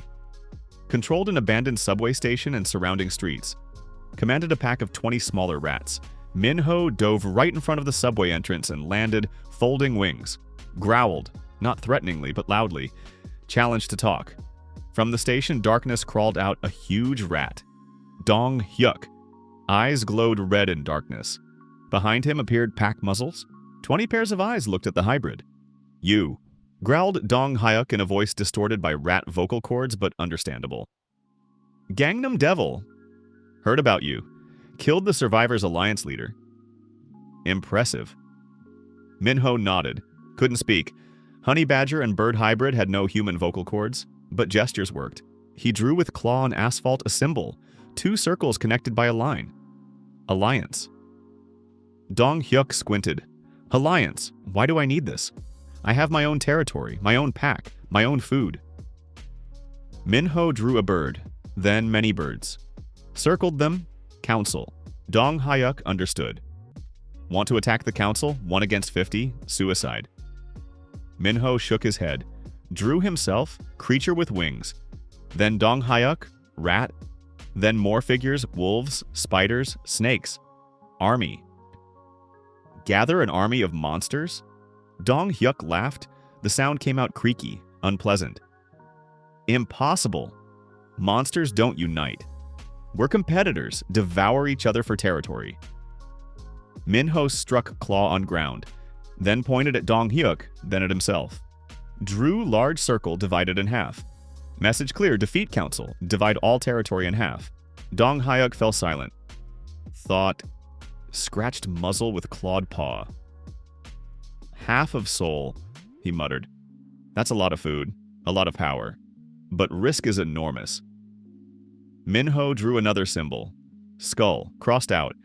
Controlled an abandoned subway station and surrounding streets. Commanded a pack of 20 smaller rats. Minho dove right in front of the subway entrance and landed, folding wings. Growled, not threateningly but loudly. Challenged to talk. From the station, darkness crawled out a huge rat. Dong Hyuk. Eyes glowed red in darkness. Behind him appeared pack muzzles. 20 pairs of eyes looked at the hybrid. You, growled Dong Hyuk in a voice distorted by rat vocal cords but understandable. Gangnam Devil. Heard about you. Killed the Survivors Alliance leader. Impressive. Minho nodded. Couldn't speak. Honey Badger and Bird Hybrid had no human vocal cords, but gestures worked. He drew with claw on asphalt a symbol, 2 circles connected by a line. Alliance. Dong Hyuk squinted. Alliance. Why do I need this? I have my own territory, my own pack, my own food. Minho drew a bird, then many birds. Circled them. Council. Dong Hyuk understood. Want to attack the council? 1 against 50. Suicide. Minho shook his head. Drew himself, creature with wings. Then Dong Hyuk, rat. Then more figures, wolves, spiders, snakes. Army. Gather an army of monsters? Dong Hyuk laughed. The sound came out creaky, unpleasant. Impossible. Monsters don't unite. We're competitors, devour each other for territory. Minho struck claw on ground, then pointed at Dong Hyuk, then at himself. Drew large circle divided in half. Message clear, defeat council, divide all territory in half. Dong Hyuk fell silent. Thought, scratched muzzle with clawed paw. Half of Seoul, he muttered. That's a lot of food, a lot of power. But risk is enormous. Minho drew another symbol. Skull, crossed out,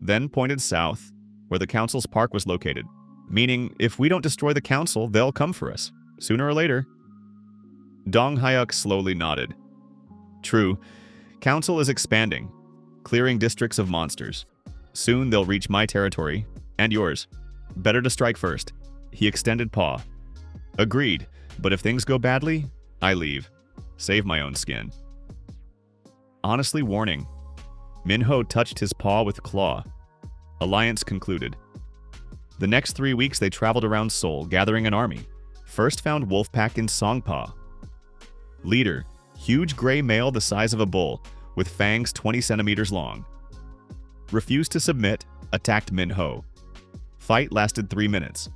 then pointed south, where the council's park was located. Meaning, if we don't destroy the council, they'll come for us, sooner or later. Dong Hyuk slowly nodded. True, council is expanding, clearing districts of monsters. Soon they'll reach my territory, and yours. Better to strike first. He extended paw. Agreed, but if things go badly, I leave. Save my own skin. Honestly warning. Minho touched his paw with claw. Alliance concluded. The next 3 weeks they traveled around Seoul, gathering an army. First found Wolfpack in Songpa. Leader, huge gray male the size of a bull, with fangs 20 centimeters long. Refused to submit, attacked Minho. Fight lasted 3 minutes.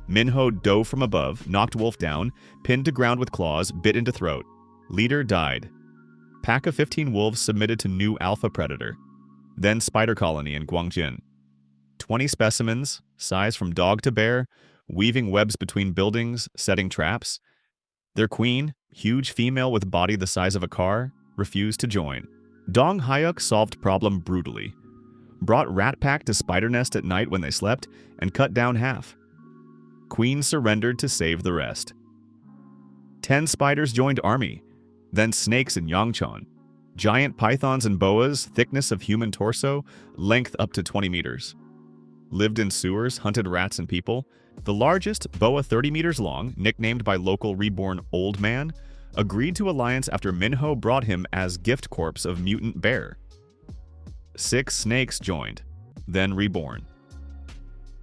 Minho dove from above, knocked Wolf down, pinned to ground with claws, bit into throat. Leader died. Pack of 15 wolves submitted to new alpha predator. Then spider colony in Gwangjin. 20 specimens, size from dog to bear, weaving webs between buildings, setting traps. Their queen, huge female with body the size of a car, refused to join. Dong Hyuk solved problem brutally. Brought rat pack to spider nest at night when they slept and cut down half. Queen surrendered to save the rest. 10 spiders joined army, then snakes in Yangchon. Giant pythons and boas, thickness of human torso, length up to 20 meters. Lived in sewers, hunted rats and people. The largest, boa 30 meters long, nicknamed by local reborn Old Man, agreed to alliance after Minho brought him as gift corpse of mutant bear. 6 snakes joined, then reborn.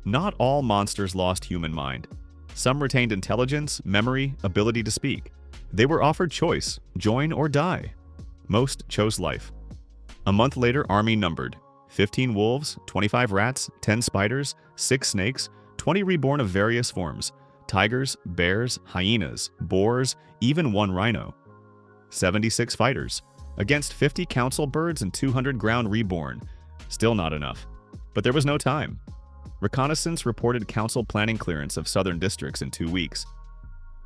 Not all monsters lost human mind. Some retained intelligence, memory, ability to speak. They were offered choice, join or die. Most chose life. A month later, army numbered 15 wolves, 25 rats, 10 spiders, 6 snakes, 20 reborn of various forms, tigers, bears, hyenas, boars, even 1 rhino. 76 fighters, against 50 council birds and 200 ground reborn. Still not enough. But there was no time. Reconnaissance reported council planning clearance of southern districts in 2 weeks.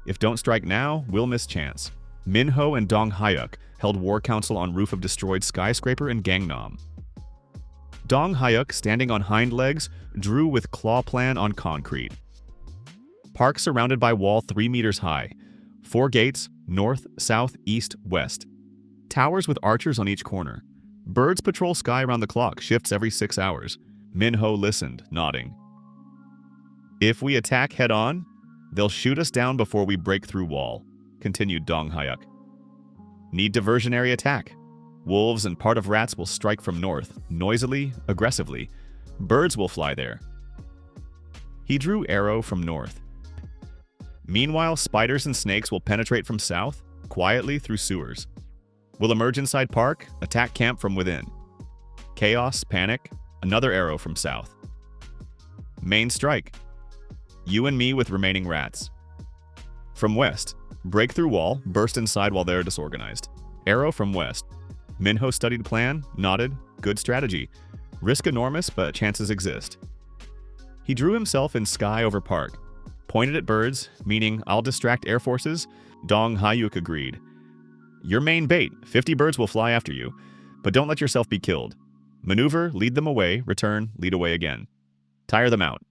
If don't strike now, we'll miss chance. Minho and Dong Hyuk held war council on roof of destroyed skyscraper in Gangnam. Dong Hyuk, standing on hind legs, drew with claw plan on concrete. Park surrounded by wall 3 meters high. 4 gates, north, south, east, west. Towers with archers on each corner. Birds patrol sky around the clock, shifts every 6 hours. Minho listened, nodding. If we attack head-on, they'll shoot us down before we break through wall, continued Dong Hyuk. Need diversionary attack. Wolves and part of rats will strike from north, noisily, aggressively. Birds will fly there. He drew arrow from north. Meanwhile, spiders and snakes will penetrate from south, quietly through sewers. Will emerge inside park, attack camp from within. Chaos, panic, another arrow from south. Main strike. You and me with remaining rats. From west, break through wall, burst inside while they're disorganized. Arrow from west. Minho studied plan, nodded, good strategy. Risk enormous, but chances exist. He drew himself in sky over park. Pointed at birds, meaning I'll distract air forces. Dong Hayuk agreed. Your main bait, 50 birds will fly after you, but don't let yourself be killed. Maneuver, lead them away, return, lead away again. Tire them out.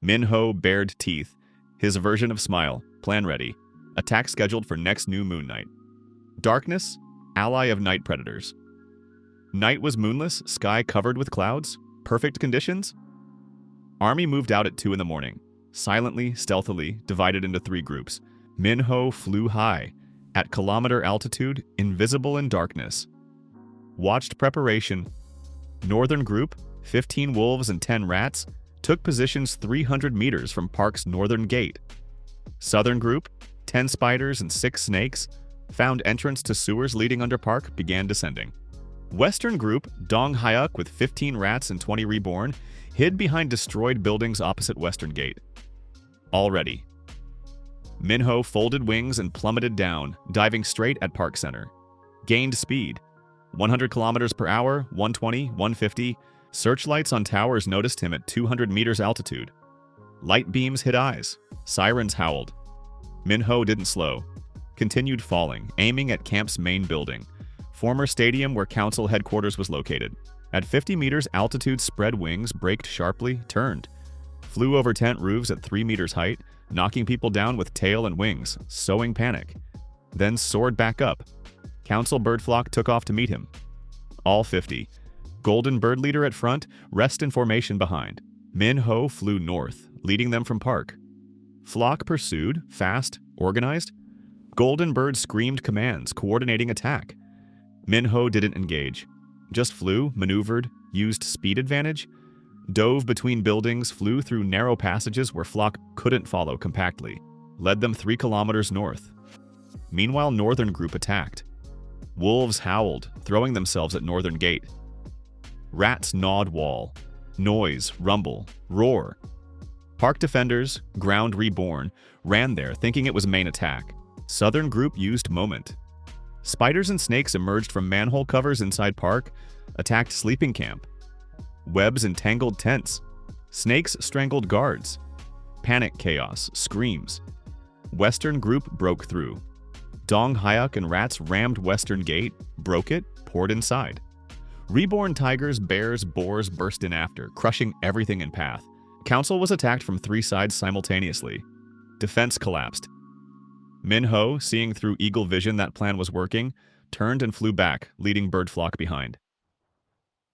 Minho bared teeth. His version of smile, plan ready. Attack scheduled for next new moon night. Darkness, ally of night predators. Night was moonless, sky covered with clouds. Perfect conditions? Army moved out at 2 in the morning. Silently, stealthily, divided into 3 groups. Minho flew high. At kilometer altitude, invisible in darkness. Watched preparation. Northern group, 15 wolves and 10 rats, took positions 300 meters from park's northern gate. Southern group, 10 spiders and 6 snakes, found entrance to sewers leading under park, began descending. Western group, Dong Hayuk with 15 rats and 20 reborn, hid behind destroyed buildings opposite western gate. All ready. Minho folded wings and plummeted down, diving straight at park center. Gained speed. 100 kilometers per hour, 120, 150. Searchlights on towers noticed him at 200 meters altitude. Light beams hit eyes. Sirens howled. Minho didn't slow. Continued falling, aiming at camp's main building, former stadium where council headquarters was located. At 50 meters altitude, spread wings, braked sharply, turned. Flew over tent roofs at 3 meters height, knocking people down with tail and wings, sowing panic. Then soared back up. Council bird flock took off to meet him. All 50. Golden bird leader at front, rest in formation behind. Minho flew north, leading them from park. Flock pursued, fast, organized. Golden bird screamed commands, coordinating attack. Minho didn't engage. Just flew, maneuvered, used speed advantage. Dove between buildings, flew through narrow passages where flock couldn't follow compactly. Led them 3 kilometers north. Meanwhile, northern group attacked. Wolves howled, throwing themselves at northern gate. Rats gnawed wall. Noise, rumble, roar. Park defenders, ground reborn, ran there thinking it was main attack. Southern group used moment. Spiders and snakes emerged from manhole covers inside park, attacked sleeping camp. Webs entangled tents. Snakes strangled guards. Panic chaos, screams. Western group broke through. Dong Hayuk and rats rammed western gate, broke it, poured inside. Reborn tigers, bears, boars burst in after, crushing everything in path. Council was attacked from 3 sides simultaneously. Defense collapsed. Minho, seeing through eagle vision that plan was working, turned and flew back, leading bird flock behind.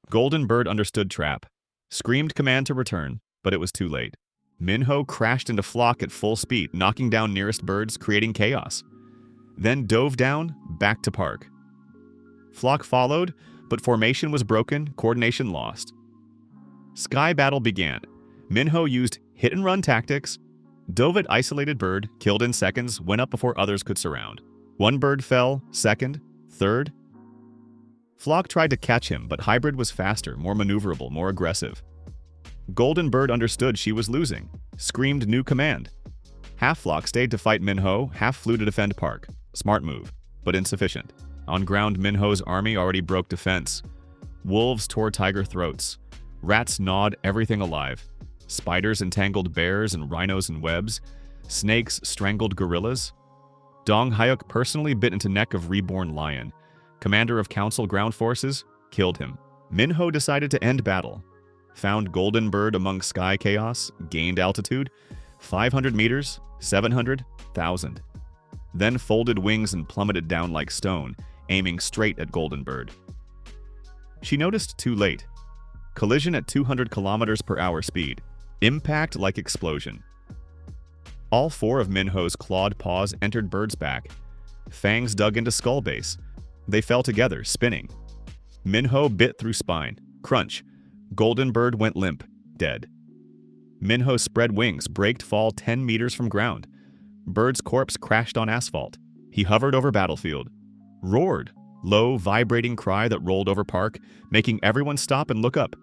Golden bird understood trap. Screamed command to return, but it was too late. Minho crashed into flock at full speed, knocking down nearest birds, creating chaos. Then dove down, back to park. Flock followed, but formation was broken, coordination lost. Sky battle began. Minho used hit-and-run tactics, dove at isolated bird, killed in seconds, went up before others could surround. 1 bird fell, second, third. Flock tried to catch him, but hybrid was faster, more maneuverable, more aggressive. Golden bird understood she was losing, screamed new command. Half flock stayed to fight Minho, half flew to defend park. Smart move, but insufficient. On ground, Minho's army already broke defense. Wolves tore tiger throats. Rats gnawed everything alive. Spiders entangled bears and rhinos in webs. Snakes strangled gorillas. Dong Hayuk personally bit into neck of reborn lion. Commander of council ground forces, killed him. Minho decided to end battle. Found golden bird among sky chaos, gained altitude, 500 meters, 700, 1,000. Then folded wings and plummeted down like stone, aiming straight at golden bird. She noticed too late. Collision at 200 kilometers per hour speed. Impact like explosion. All 4 of Minho's clawed paws entered bird's back. Fangs dug into skull base. They fell together, spinning. Minho bit through spine. Crunch. Golden Bird went limp, dead. Minho spread wings, braked fall 10 meters from ground. Bird's corpse crashed on asphalt. He hovered over battlefield. Roared, low, vibrating cry that rolled over park, making everyone stop and look up.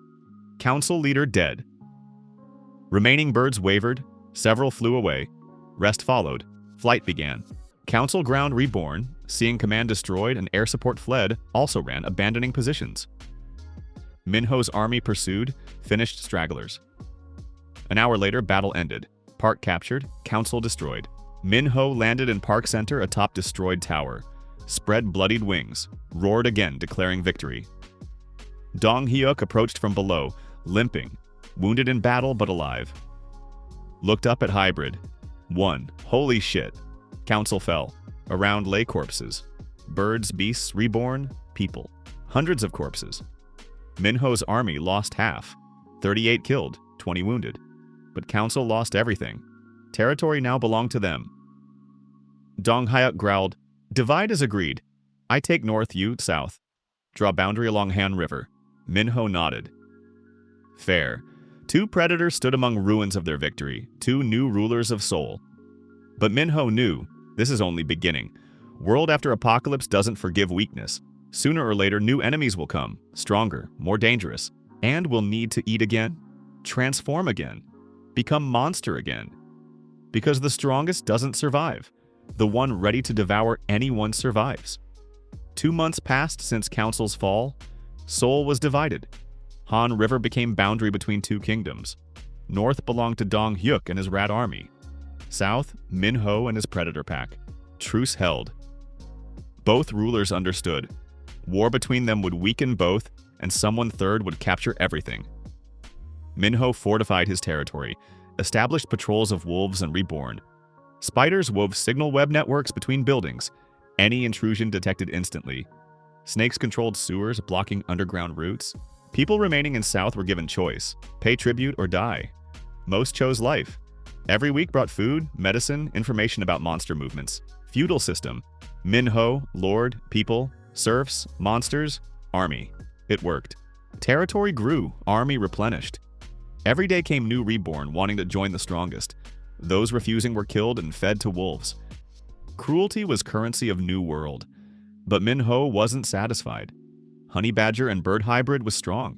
Council leader dead. Remaining birds wavered, several flew away. Rest followed. Flight began. Council ground reborn, seeing command destroyed and air support fled, also ran, abandoning positions. Minho's army pursued, finished stragglers. An hour later, battle ended. Park captured, council destroyed. Minho landed in Park Center atop destroyed tower, spread bloodied wings, roared again, declaring victory. Dong Hyuk approached from below, limping, wounded in battle but alive. Looked up at hybrid. Won. Holy shit. Council fell. Around lay corpses. Birds, beasts, reborn, people. Hundreds of corpses. Minho's army lost half. 38 killed, 20 wounded. But council lost everything. Territory now belonged to them. Dong Hyuk growled, "Divide as agreed. I take north, you south. Draw boundary along Han River." Minho nodded. Fair. 2 predators stood among ruins of their victory, 2 new rulers of Seoul. But Minho knew, this is only beginning. World after apocalypse doesn't forgive weakness. Sooner or later, new enemies will come, stronger, more dangerous, and will need to eat again, transform again, become monster again. Because the strongest doesn't survive. The one ready to devour anyone survives. 2 months passed since Council's fall. Seoul was divided. Han River became boundary between 2 kingdoms. North belonged to Dong Hyuk and his rat army. South, Minho and his predator pack. Truce held. Both rulers understood. War between them would weaken both, and someone third would capture everything. Minho fortified his territory, established patrols of wolves and reborn. Spiders wove signal web networks between buildings. Any intrusion detected instantly. Snakes controlled sewers, blocking underground routes. People remaining in South were given choice: pay tribute or die. Most chose life. Every week brought food, medicine, information about monster movements. Feudal system. Minho, lord, people, serfs, monsters, army. It worked. Territory grew, army replenished. Every day came new reborn wanting to join the strongest. Those refusing were killed and fed to wolves. Cruelty was currency of New World. But Minho wasn't satisfied. Honey badger and bird hybrid was strong.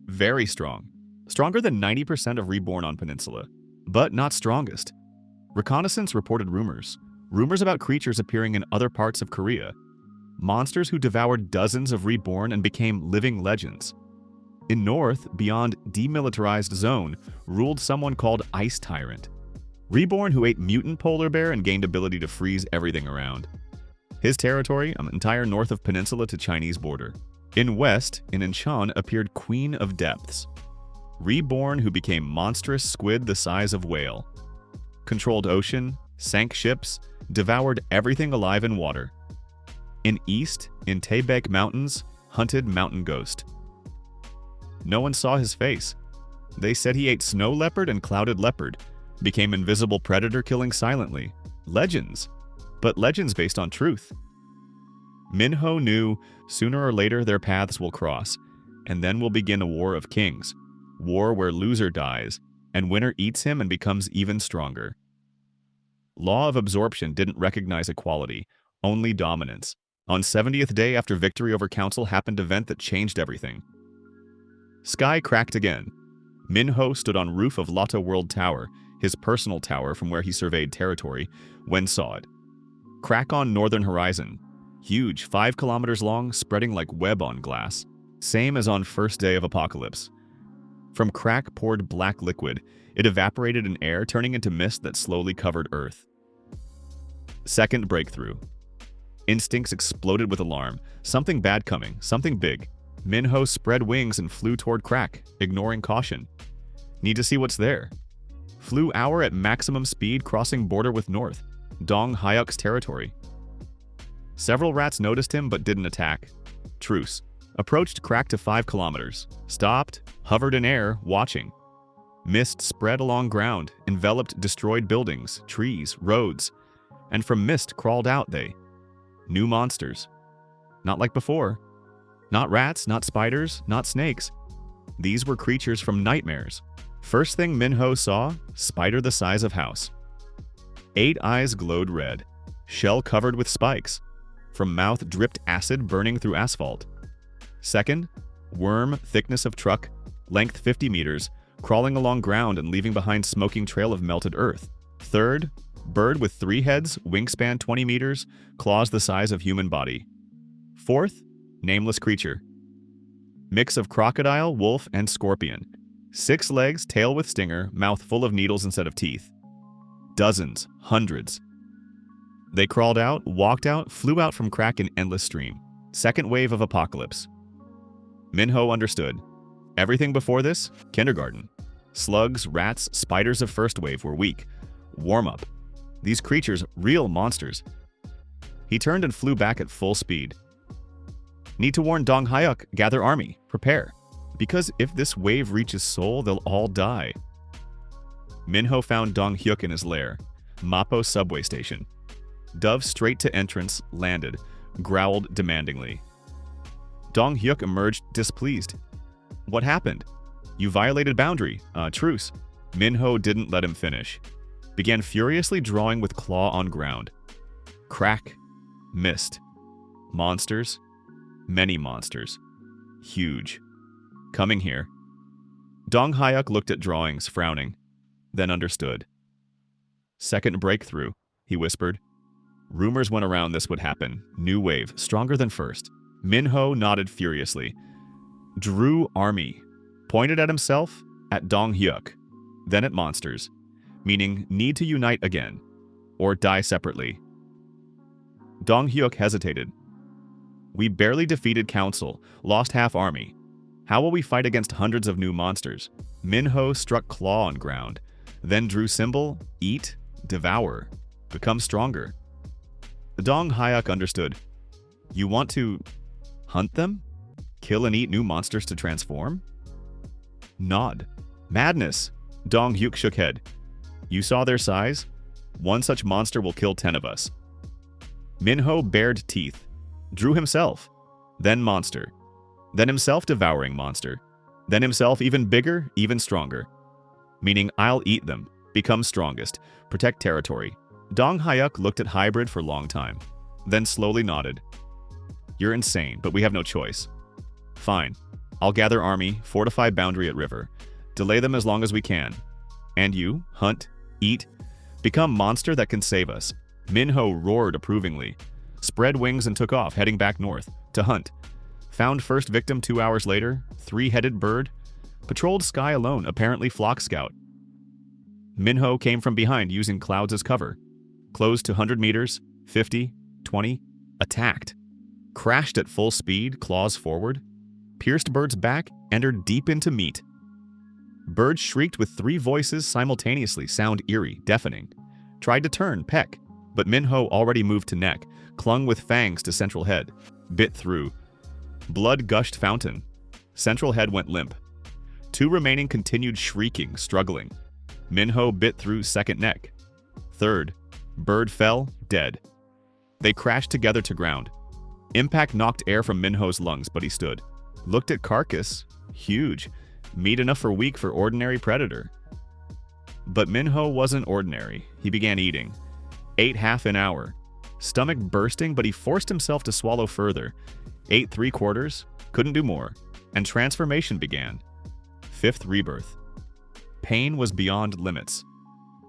Very strong. Stronger than 90% of reborn on Peninsula. But not strongest. Reconnaissance reported rumors. Rumors about creatures appearing in other parts of Korea. Monsters who devoured dozens of reborn and became living legends. In North, beyond demilitarized zone, ruled someone called Ice Tyrant. Reborn who ate mutant polar bear and gained ability to freeze everything around. His territory, entire north of Peninsula to Chinese border. In West, in Incheon, appeared Queen of Depths. Reborn who became monstrous squid the size of whale. Controlled ocean, sank ships, devoured everything alive in water. In East, in Taebaek Mountains, hunted mountain ghost. No one saw his face. They said he ate snow leopard and clouded leopard, became invisible predator killing silently. Legends, but legends based on truth. Minho knew sooner or later their paths will cross, and then will begin a war of kings. War where loser dies, and winner eats him and becomes even stronger. Law of absorption didn't recognize equality, only dominance. On 70th day after victory over Council happened event that changed everything. Sky cracked again. Minho stood on roof of Lotte World Tower, his personal tower from where he surveyed territory, when saw it. Crack on northern horizon. Huge, 5 kilometers long, spreading like web on glass. Same as on first day of apocalypse. From crack poured black liquid. It evaporated in air, turning into mist that slowly covered Earth. Second breakthrough. Instincts exploded with alarm. Something bad coming, something big. Minho spread wings and flew toward crack, ignoring caution. Need to see what's there. Flew hour at maximum speed, crossing border with North, Dong Hyuk's territory. Several rats noticed him but didn't attack. Truce. Approached crack to 5 kilometers. Stopped, hovered in air, watching. Mist spread along ground, enveloped destroyed buildings, trees, roads. And from mist crawled out they. New monsters. Not like before. Not rats, not spiders, not snakes. These were creatures from nightmares. First thing Minho saw, spider the size of house. 8 eyes glowed red, shell covered with spikes. From mouth dripped acid burning through asphalt. Second, worm thickness of truck, length 50 meters, crawling along ground and leaving behind smoking trail of melted earth. Third, bird with 3 heads, wingspan 20 meters, claws the size of human body. Fourth, nameless creature. Mix of crocodile, wolf, and scorpion. 6 legs, tail with stinger, mouth full of needles instead of teeth. Dozens, hundreds. They crawled out, walked out, flew out from crack in endless stream. Second wave of apocalypse. Minho understood. Everything before this, kindergarten. Slugs, rats, spiders of first wave were weak. Warm up. These creatures, real monsters. He turned and flew back at full speed. Need to warn Dong Hyuk, gather army, prepare. Because if this wave reaches Seoul, they'll all die. Minho found Dong Hyuk in his lair, Mapo subway station. Dove straight to entrance, landed, growled demandingly. Dong Hyuk emerged displeased. What happened? You violated boundary. Truce. Minho didn't let him finish. Began furiously drawing with claw on ground. Crack. Missed. Monsters. Many monsters. Huge. Coming here. Dong Hyuk looked at drawings, frowning, then understood. Second breakthrough, he whispered. Rumors went around this would happen. New wave, stronger than first. Minho nodded furiously. Drew army. Pointed at himself, at Dong Hyuk, then at monsters, meaning need to unite again, or die separately. Dong Hyuk hesitated. We barely defeated council, lost half army. How will we fight against hundreds of new monsters? Minho struck claw on ground, then drew symbol, eat, devour, become stronger. Dong Hyuk understood. You want to hunt them? Kill and eat new monsters to transform? Nod. Madness. Dong Hyuk shook head. You saw their size? One such monster will kill 10 of us. Minho bared teeth. Drew himself. Then monster. Then himself devouring monster. Then himself even bigger, even stronger. Meaning I'll eat them, become strongest, protect territory. Dong Hyuk looked at hybrid for a long time, then slowly nodded. You're insane, but we have no choice. Fine. I'll gather army, fortify boundary at river, delay them as long as we can. And you, hunt, eat, become monster that can save us. Minho roared approvingly, spread wings and took off, heading back north, to hunt. Found first victim 2 hours later, 3-headed bird. Patrolled sky alone, apparently flock scout. Minho came from behind using clouds as cover. Closed to 100 meters, 50, 20, attacked. Crashed at full speed, claws forward. Pierced bird's back, entered deep into meat. Bird shrieked with 3 voices simultaneously, sound eerie, deafening. Tried to turn, peck, but Minho already moved to neck, clung with fangs to central head. Bit through. Blood gushed fountain. Central head went limp. 2 remaining continued shrieking, struggling. Minho bit through second neck. Third. Bird fell, dead. They crashed together to ground. Impact knocked air from Minho's lungs, but he stood. Looked at carcass. Huge. Meat enough for weak for ordinary predator. But Minho wasn't ordinary. He began eating. Ate half an hour. Stomach bursting, but he forced himself to swallow further. Ate 3/4, couldn't do more, and transformation began. 5th rebirth. Pain was beyond limits.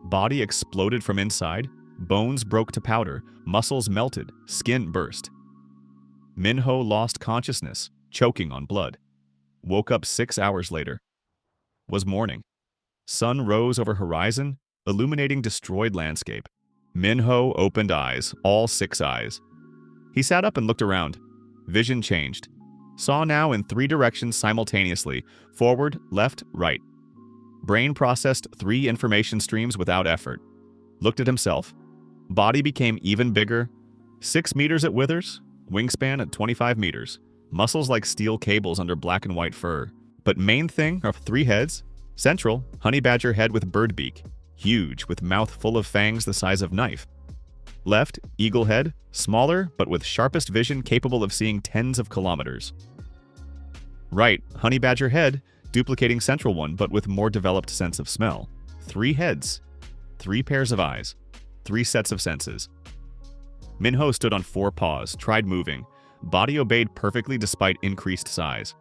Body exploded from inside, bones broke to powder, muscles melted, skin burst. Minho lost consciousness, choking on blood. Woke up 6 hours later. Was morning. Sun rose over horizon, illuminating destroyed landscape. Minho opened eyes, all 6 eyes. He sat up and looked around. Vision changed. Saw now in 3 directions simultaneously, forward, left, right. Brain processed 3 information streams without effort. Looked at himself. Body became even bigger. 6 meters at withers, wingspan at 25 meters. Muscles like steel cables under black and white fur. But main thing are 3 heads. Central, honey badger head with bird beak. Huge, with mouth full of fangs the size of knife. Left, eagle head, smaller but with sharpest vision capable of seeing tens of kilometers. Right, honey badger head, duplicating central one but with more developed sense of smell. 3 heads, 3 pairs of eyes, 3 sets of senses. Minho stood on 4 paws, tried moving. Body obeyed perfectly despite increased size.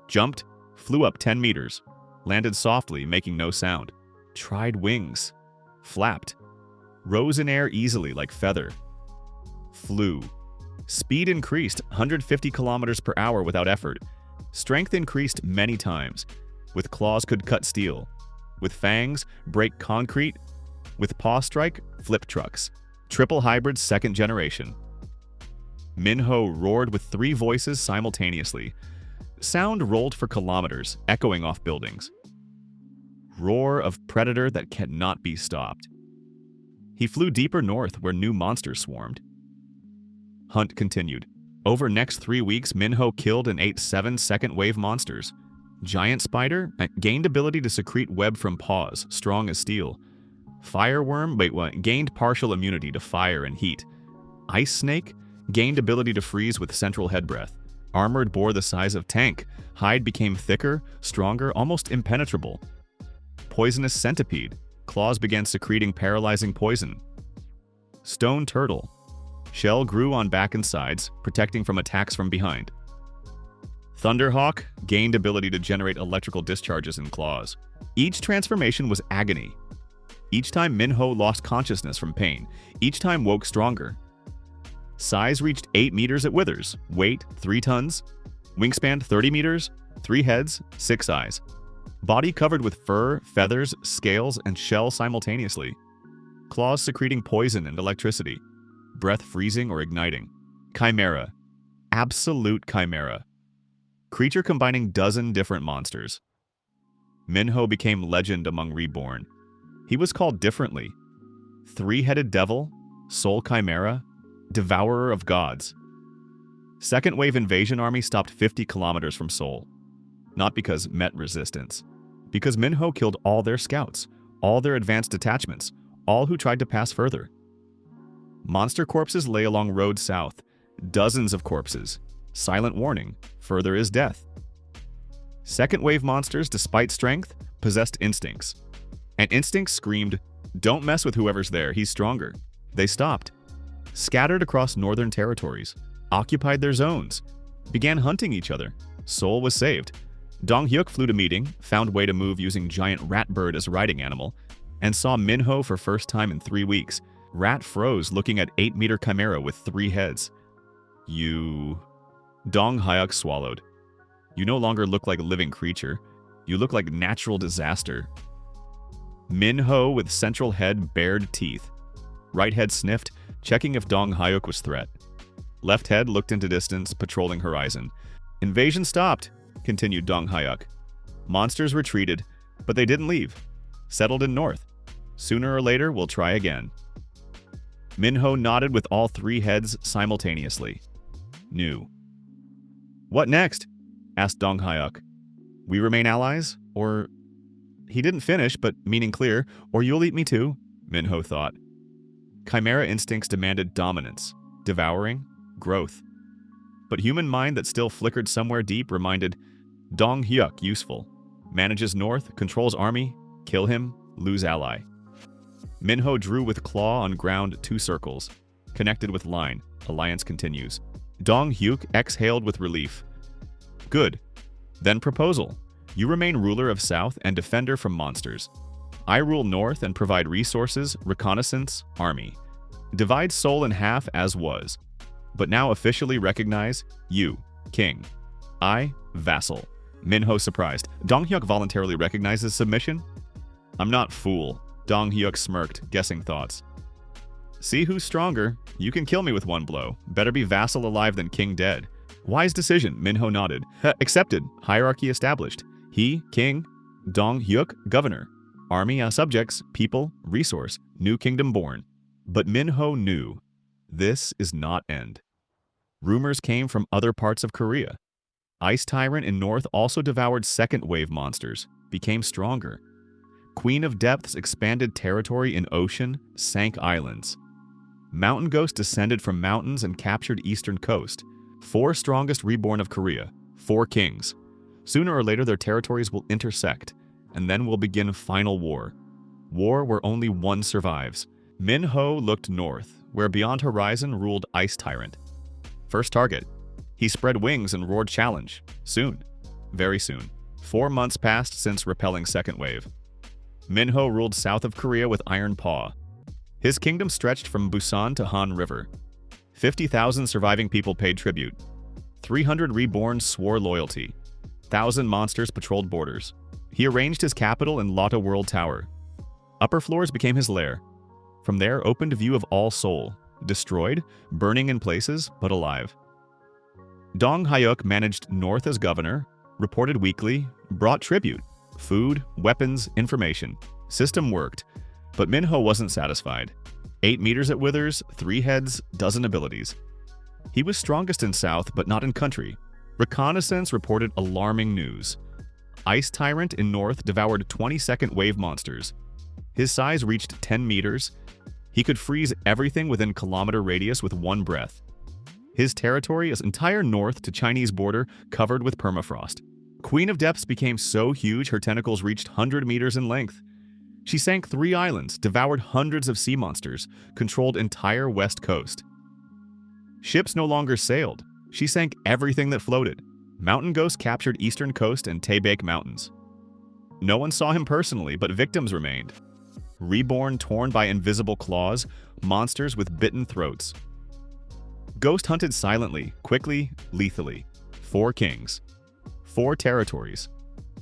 Jumped, flew up 10 meters, landed softly, making no sound. Tried wings, flapped, rose in air easily like feather. Flew. Speed increased 150 kilometers per hour without effort. Strength increased many times. With claws could cut steel. With fangs, break concrete. With paw strike, flip trucks. Triple hybrid 2nd generation. Minho roared with 3 voices simultaneously. Sound rolled for kilometers, echoing off buildings. Roar of predator that cannot be stopped. He flew deeper north where new monsters swarmed. Hunt continued. Over next 3 weeks, Minho killed and ate 7 second-wave monsters. Giant spider gained ability to secrete web from paws, strong as steel. Fireworm gained partial immunity to fire and heat. Ice snake gained ability to freeze with central head breath. Armored boar the size of tank. Hide became thicker, stronger, almost impenetrable. Poisonous centipede. Claws began secreting paralyzing poison. Stone turtle. Shell grew on back and sides, protecting from attacks from behind. Thunderhawk gained ability to generate electrical discharges in claws. Each transformation was agony. Each time Minho lost consciousness from pain. Each time woke stronger. Size reached 8 meters at withers. Weight, 3 tons. Wingspan, 30 meters. 3 heads, 6 eyes. Body covered with fur, feathers, scales, and shell simultaneously. Claws secreting poison and electricity. Breath freezing or igniting. Chimera. Absolute chimera. Creature combining dozen different monsters. Minho became legend among reborn. He was called differently. 3-headed devil, soul chimera, devourer of gods. Second wave invasion army stopped 50 kilometers from Seoul. Not because met resistance. Because Minho killed all their scouts, all their advanced detachments, all who tried to pass further. Monster corpses lay along road south. Dozens of corpses. Silent warning, further is death. Second wave monsters, despite strength, possessed instincts. And instincts screamed, "Don't mess with whoever's there, he's stronger." They stopped. Scattered across northern territories. Occupied their zones. Began hunting each other. Seoul was saved. Dong Hyuk flew to meeting, found way to move using giant rat bird as riding animal, and saw Minho for first time in 3 weeks. Rat froze looking at 8-meter chimera with 3 heads. You... Dong Hyuk swallowed. You no longer look like a living creature. You look like natural disaster. Minho with central head bared teeth. Right head sniffed, checking if Dong Hyuk was threat. Left head looked into distance, patrolling horizon. Invasion stopped, continued Dong Hyuk. Monsters retreated, but they didn't leave. Settled in north. Sooner or later, we'll try again. Minho nodded with all 3 heads simultaneously. New. What next? Asked Dong Hyuk. We remain allies? Or... He didn't finish, but meaning clear, or you'll eat me too, Minho thought. Chimera instincts demanded dominance, devouring, growth. But human mind that still flickered somewhere deep reminded Dong Hyuk useful. Manages north, controls army, kill him, lose ally. Minho drew with claw on ground 2 circles. Connected with line, alliance continues. Dong Hyuk exhaled with relief. Good. Then proposal. You remain ruler of South and defender from monsters. I rule North and provide resources, reconnaissance, army. Divide Seoul in half as was. But now officially recognize you, king. I, vassal. Minho surprised. Dong Hyuk voluntarily recognizes submission? I'm not fool. Dong Hyuk smirked, guessing thoughts. See who's stronger. You can kill me with 1 blow. Better be vassal alive than king dead. Wise decision, Minho nodded. Accepted. Hierarchy established. He, king. Dong Hyuk, governor. Army, subjects, people, resource. New kingdom born. But Minho knew. This is not end. Rumors came from other parts of Korea. Ice Tyrant in north also devoured second-wave monsters, became stronger. Queen of Depths expanded territory in ocean, sank islands. Mountain Ghost descended from mountains and captured eastern coast. 4 strongest reborn of Korea, 4 kings. Sooner or later, their territories will intersect, and then will begin final war. War where only one survives. Minho looked north, where beyond horizon ruled Ice Tyrant. First target. He spread wings and roared challenge. Soon. Very soon. 4 months passed since repelling second wave. Minho ruled south of Korea with Iron Paw. His kingdom stretched from Busan to Han River. 50,000 surviving people paid tribute. 300 reborn swore loyalty. 1,000 monsters patrolled borders. He arranged his capital in Lotte World Tower. Upper floors became his lair. From there opened view of all Seoul, destroyed, burning in places, but alive. Dong Hyuk managed north as governor, reported weekly, brought tribute, food, weapons, information. System worked, but Minho wasn't satisfied. 8 meters at withers, 3 heads, dozen abilities. He was strongest in south, but not in country. Reconnaissance reported alarming news. Ice Tyrant in north devoured 22nd wave monsters. His size reached 10 meters. He could freeze everything within kilometer radius with one breath. His territory is entire north to Chinese border covered with permafrost. Queen of Depths became so huge her tentacles reached 100 meters in length. She sank 3 islands, devoured hundreds of sea monsters, controlled entire west coast. Ships no longer sailed. She sank everything that floated. Mountain ghosts captured eastern coast and Taebaek Mountains. No one saw him personally, but victims remained. Reborn torn by invisible claws, monsters with bitten throats. Ghost hunted silently, quickly, lethally. 4 kings. 4 territories.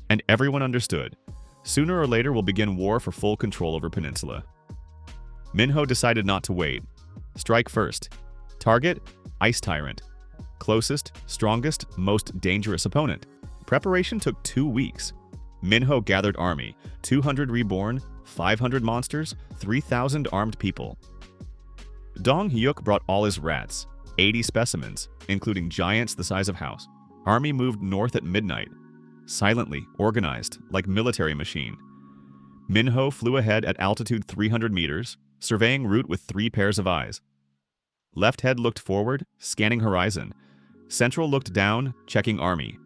And everyone understood. Sooner or later we'll begin war for full control over Peninsula. Minho decided not to wait. Strike first. Target, Ice Tyrant. Closest, strongest, most dangerous opponent. Preparation took 2 weeks. Minho gathered army, 200 reborn, 500 monsters, 3,000 armed people. Dong Hyuk brought all his rats, 80 specimens, including giants the size of house. Army moved north at midnight. Silently, organized, like military machine. Minho flew ahead at altitude 300 meters, surveying route with 3 pairs of eyes. Left head looked forward, scanning horizon. Central looked down, checking army.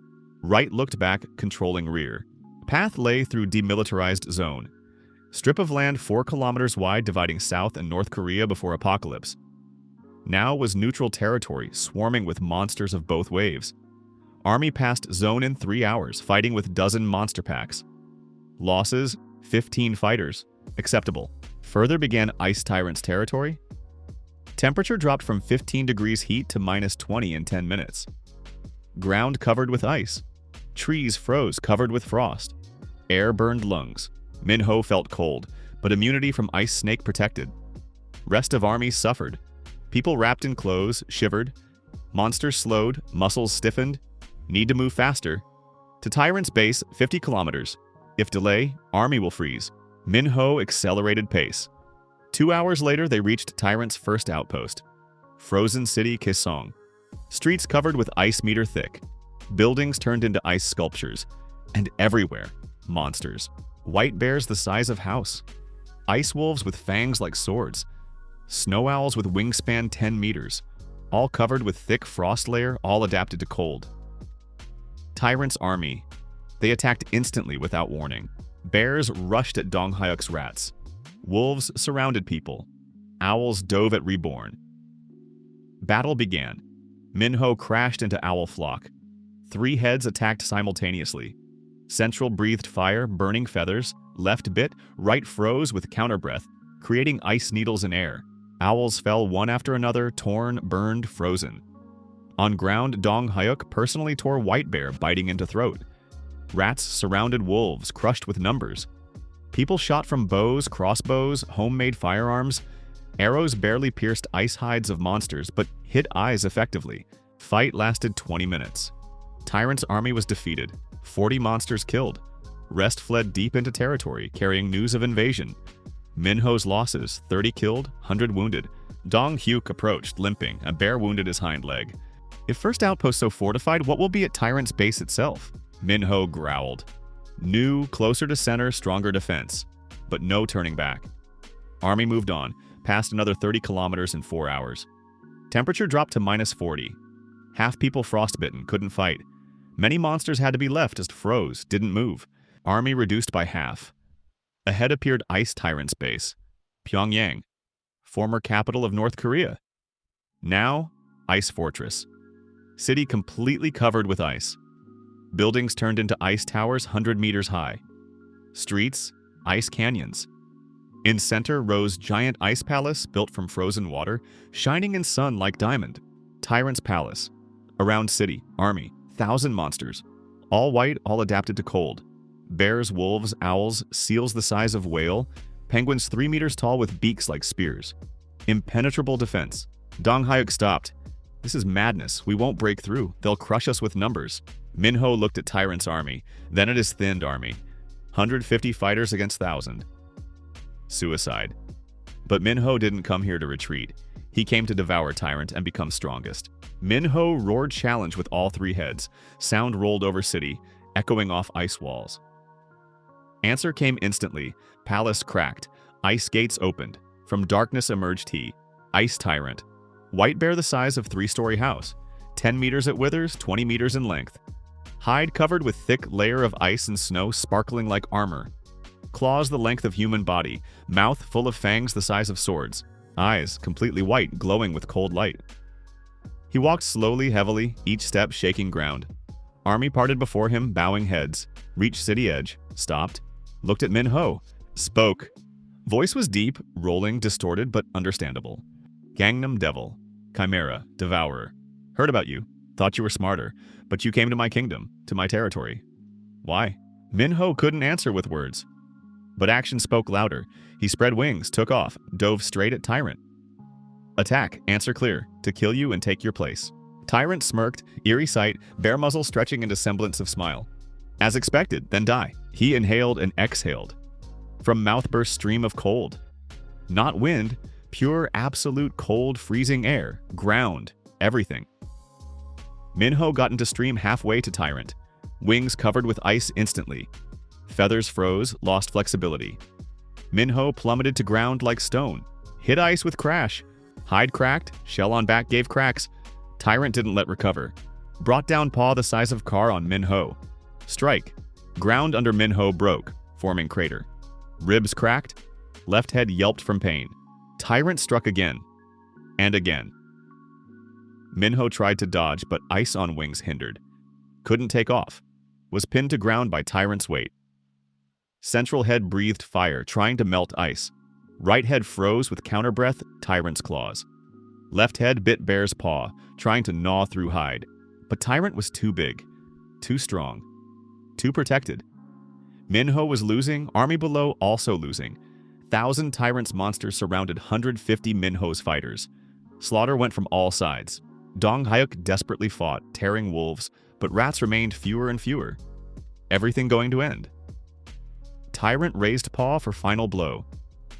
Right looked back, controlling rear. Path lay through demilitarized zone. Strip of land 4 kilometers wide dividing South and North Korea before apocalypse. Now was neutral territory, swarming with monsters of both waves. Army passed zone in 3 hours, fighting with dozen monster packs. Losses, 15 fighters. Acceptable. Further began Ice Tyrant's territory. Temperature dropped from 15 degrees heat to minus 20 in 10 minutes. Ground covered with ice. Trees froze, covered with frost. Air burned lungs. Minho felt cold, but immunity from ice snake protected. Rest of army suffered. People wrapped in clothes, shivered. Monsters slowed, muscles stiffened. Need to move faster. To Tyrant's base, 50 kilometers. If delay, army will freeze. Minho accelerated pace. 2 hours later, they reached Tyrant's first outpost. Frozen City, Kisong. Streets covered with ice meter thick. Buildings turned into ice sculptures. And everywhere, monsters. White bears the size of house. Ice wolves with fangs like swords. Snow owls with wingspan 10 meters. All covered with thick frost layer, all adapted to cold. Tyrant's army. They attacked instantly without warning. Bears rushed at Dong Hyuk's rats. Wolves surrounded people. Owls dove at Reborn. Battle began. Minho crashed into owl flock. 3 heads attacked simultaneously. Central breathed fire, burning feathers. Left bit, right froze with counterbreath, creating ice needles in air. Owls fell one after another, torn, burned, frozen. On ground, Dong Hyuk personally tore White Bear, biting into throat. Rats surrounded wolves, crushed with numbers. People shot from bows, crossbows, homemade firearms. Arrows barely pierced ice hides of monsters, but hit eyes effectively. Fight lasted 20 minutes. Tyrant's army was defeated. 40 monsters killed. Rest fled deep into territory, carrying news of invasion. Minho's losses, 30 killed, 100 wounded. Dong Hyuk approached, limping. A bear wounded his hind leg. If first outpost so fortified, what will be at Tyrant's base itself? Minho growled. New, closer to center, stronger defense. But no turning back. Army moved on, passed another 30 kilometers in 4 hours. Temperature dropped to minus 40. Half people frostbitten, couldn't fight. Many monsters had to be left, just froze, didn't move. Army reduced by half. Ahead appeared Ice Tyrant's base, Pyongyang, former capital of North Korea. Now, Ice Fortress. City completely covered with ice. Buildings turned into ice towers 100 meters high. Streets, ice canyons. In center rose giant ice palace built from frozen water, shining in sun like diamond. Tyrant's Palace. Around city, army, 1,000 monsters. All white, all adapted to cold. Bears, wolves, owls, seals the size of whale, penguins 3 meters tall with beaks like spears. Impenetrable defense. Dong Hyuk stopped. This is madness. We won't break through. They'll crush us with numbers. Minho looked at Tyrant's army, then at his thinned army. 150 fighters against 1,000. Suicide. But Minho didn't come here to retreat. He came to devour Tyrant and become strongest. Minho roared challenge with all 3 heads. Sound rolled over city, echoing off ice walls. Answer came instantly. Palace cracked. Ice gates opened. From darkness emerged he, Ice Tyrant. White bear the size of 3-story house. 10 meters at withers, 20 meters in length. Hide covered with thick layer of ice and snow sparkling like armor. Claws the length of human body. Mouth full of fangs the size of swords. Eyes completely white, glowing with cold light. He walked slowly, heavily, each step shaking ground. Army parted before him, bowing heads. Reached city edge. Stopped. Looked at Minho. Spoke. Voice was deep, rolling, distorted, but understandable. Gangnam Devil. Chimera. Devourer. Heard about you. Thought you were smarter. But you came to my kingdom. To my territory. Why? Minho couldn't answer with words. But action spoke louder. He spread wings, took off, dove straight at Tyrant. Attack. Answer clear. To kill you and take your place. Tyrant smirked, eerie sight, bare muzzle stretching into semblance of smile. As expected, then die. He inhaled and exhaled. From mouth burst stream of cold. Not wind, pure, absolute cold, freezing air. Ground. Everything. Minho got into stream halfway to Tyrant. Wings covered with ice instantly. Feathers froze, lost flexibility. Minho plummeted to ground like stone. Hit ice with crash. Hide cracked, shell on back gave cracks. Tyrant didn't let recover. Brought down paw the size of car on Minho. Strike. Ground under Minho broke, forming crater. Ribs cracked. Left head yelped from pain. Tyrant struck again. And again. Minho tried to dodge, but ice on wings hindered. Couldn't take off. Was pinned to ground by Tyrant's weight. Central head breathed fire, trying to melt ice. Right head froze with counterbreath, Tyrant's claws. Left head bit Bear's paw, trying to gnaw through hide. But Tyrant was too big, too strong, too protected. Minho was losing, army below also losing. 1,000 Tyrant's monsters surrounded 150 Minho's fighters. Slaughter went from all sides. Dong Hyuk desperately fought, tearing wolves, but rats remained fewer and fewer. Everything going to end. Tyrant raised paw for final blow.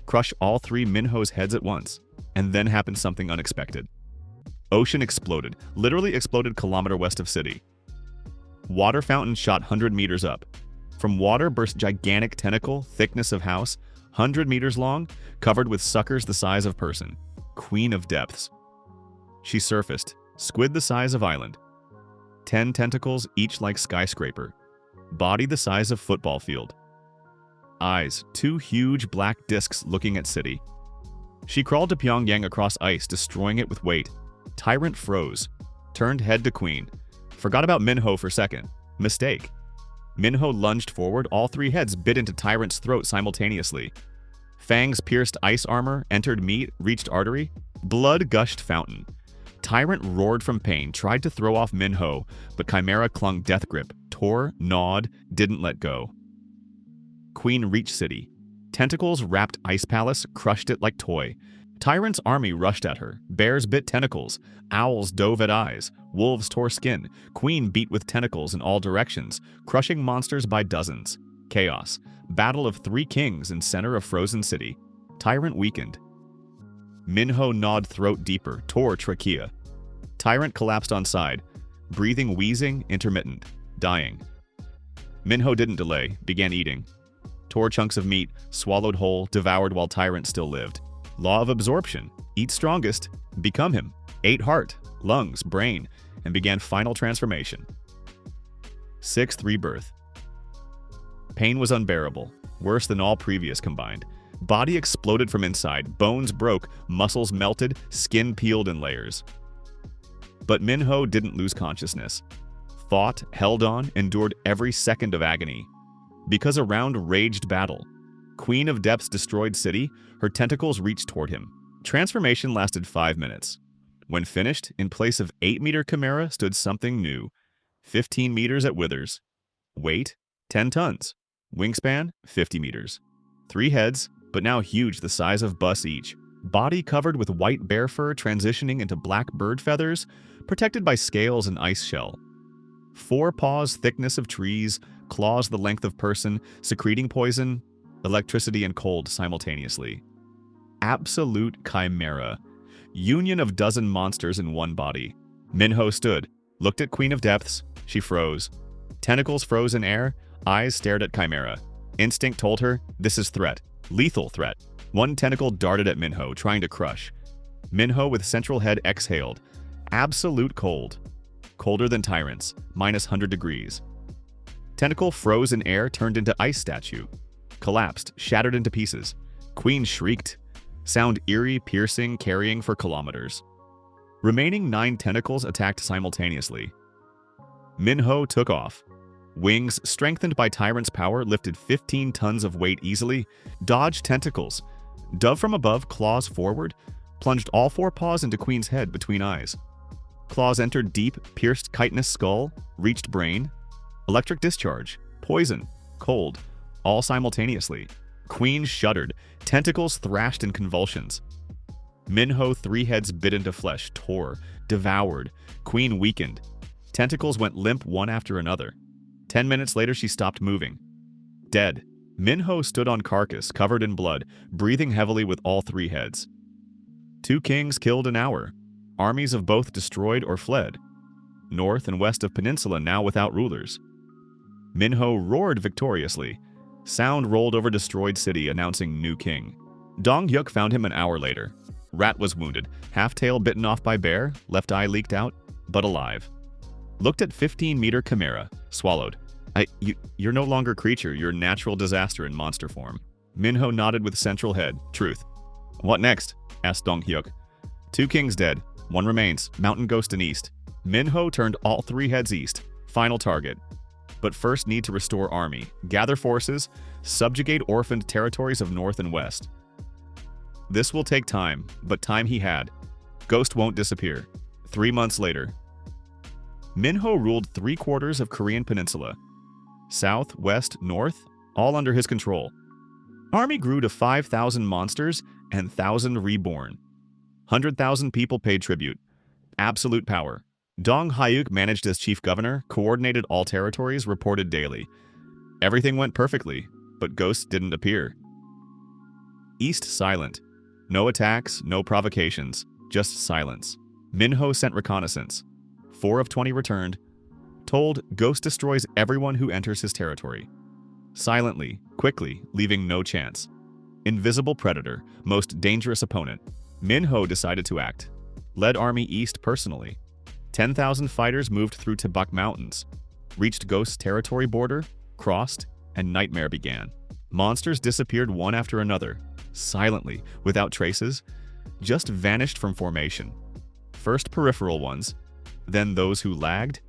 Crush all 3 Minho's heads at once. And then happened something unexpected. Ocean exploded, literally exploded kilometer west of city. Water fountain shot 100 meters up. From water burst gigantic tentacle, thickness of house, 100 meters long, covered with suckers the size of person. Queen of depths. She surfaced, squid the size of island. 10 tentacles, each like skyscraper. Body the size of football field. Eyes, 2 huge black discs looking at city. She crawled to Pyongyang across ice, destroying it with weight. Tyrant froze. Turned head to queen. Forgot about Minho for second. Mistake. Minho lunged forward, all 3 heads bit into Tyrant's throat simultaneously. Fangs pierced ice armor, entered meat, reached artery. Blood gushed fountain. Tyrant roared from pain, tried to throw off Minho, but Chimera clung death grip, tore, gnawed, didn't let go. Queen reached city. Tentacles wrapped ice palace, crushed it like toy. Tyrant's army rushed at her. Bears bit tentacles. Owls dove at eyes. Wolves tore skin. Queen beat with tentacles in all directions, crushing monsters by dozens. Chaos. Battle of 3 kings in center of frozen city. Tyrant weakened. Minho gnawed throat deeper, tore trachea. Tyrant collapsed on side. Breathing wheezing, intermittent. Dying. Minho didn't delay, began eating. Tore chunks of meat, swallowed whole, devoured while Tyrant still lived. Law of absorption. Eat strongest, become him. Ate heart, lungs, brain, and began final transformation. Sixth rebirth. Pain was unbearable, worse than all previous combined. Body exploded from inside, bones broke, muscles melted, skin peeled in layers. But Minho didn't lose consciousness. Fought, held on, endured every second of agony. Because around raged battle. Queen of Depth's destroyed city, her tentacles reached toward him. Transformation lasted 5 minutes. When finished, in place of 8-meter chimera stood something new. 15 meters at withers. Weight, 10 tons. Wingspan, 50 meters. 3 heads, but now huge, the size of bus each. Body covered with white bear fur transitioning into black bird feathers, protected by scales and ice shell. 4 paws thickness of trees, claws the length of person, secreting poison, electricity and cold simultaneously. Absolute chimera. Union of dozen monsters in one body. Minho stood, looked at Queen of Depths. She froze. Tentacles froze in air, eyes stared at chimera. Instinct told her, this is threat. Lethal threat. One tentacle darted at Minho, trying to crush. Minho with central head exhaled. Absolute cold. Colder than tyrants, minus 100 degrees. Tentacle froze in air, turned into ice statue. Collapsed, shattered into pieces. Queen shrieked. Sound eerie, piercing, carrying for kilometers. Remaining 9 tentacles attacked simultaneously. Minho took off. Wings, strengthened by Tyrant's power, lifted 15 tons of weight easily. Dodged tentacles. Dove from above, claws forward. Plunged all 4 paws into Queen's head between eyes. Claws entered deep, pierced chitinous skull, reached brain. Electric discharge, poison, cold, all simultaneously. Queen shuddered. Tentacles thrashed in convulsions. Minho 3 heads bit into flesh, tore, devoured. Queen weakened. Tentacles went limp one after another. 10 minutes later, she stopped moving. Dead. Minho stood on carcass, covered in blood, breathing heavily with all 3 heads. 2 kings killed an hour. Armies of both destroyed or fled. North and west of peninsula now without rulers. Minho roared victoriously. Sound rolled over destroyed city, announcing new king. Dong Hyuk found him an hour later. Rat was wounded, half-tail bitten off by bear, left eye leaked out, but alive. Looked at 15-meter chimera, swallowed. You're no longer creature, you're natural disaster in monster form. Minho nodded with central head, truth. What next? Asked Dong Hyuk. 2 kings dead, 1 remains, mountain ghost in east. Minho turned all 3 heads east, final target. But first need to restore army, gather forces, subjugate orphaned territories of north and west. This will take time, but time he had. Ghost won't disappear. 3 months later. Minho ruled 3/4 of Korean peninsula. South, west, north, all under his control. Army grew to 5,000 monsters and 1,000 reborn. 100,000 people paid tribute. Absolute power. Dong Hyuk managed as chief governor, coordinated all territories, reported daily. Everything went perfectly, but ghosts didn't appear. East silent. No attacks, no provocations, just silence. Minho sent reconnaissance. 4 of 20 returned. Told, ghost destroys everyone who enters his territory. Silently, quickly, leaving no chance. Invisible predator, most dangerous opponent. Minho decided to act. Led army east personally. 10,000 fighters moved through Tibak Mountains, reached Ghost's territory border, crossed, and nightmare began. Monsters disappeared one after another, silently, without traces, just vanished from formation. First peripheral ones, then those who lagged,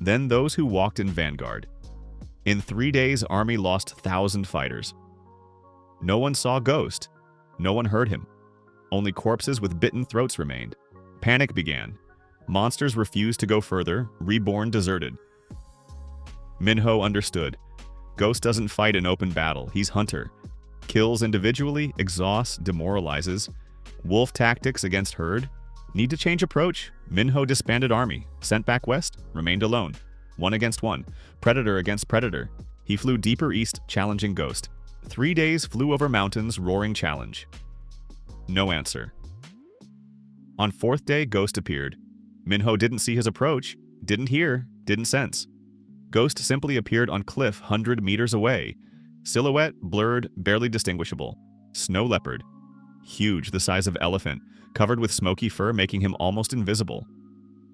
then those who walked in vanguard. In 3 days, army lost 1,000 fighters. No one saw Ghost. No one heard him. Only corpses with bitten throats remained. Panic began. Monsters refused to go further, reborn deserted. Minho understood. Ghost doesn't fight in open battle, he's hunter. Kills individually, exhausts, demoralizes. Wolf tactics against herd. Need to change approach. Minho disbanded army, sent back west, remained alone. 1 against 1, predator against predator. He flew deeper east, challenging Ghost. 3 days flew over mountains, roaring challenge. No answer. On 4th day, Ghost appeared. Minho didn't see his approach, didn't hear, didn't sense. Ghost simply appeared on cliff 100 meters away. Silhouette, blurred, barely distinguishable. Snow leopard. Huge, the size of elephant, covered with smoky fur making him almost invisible.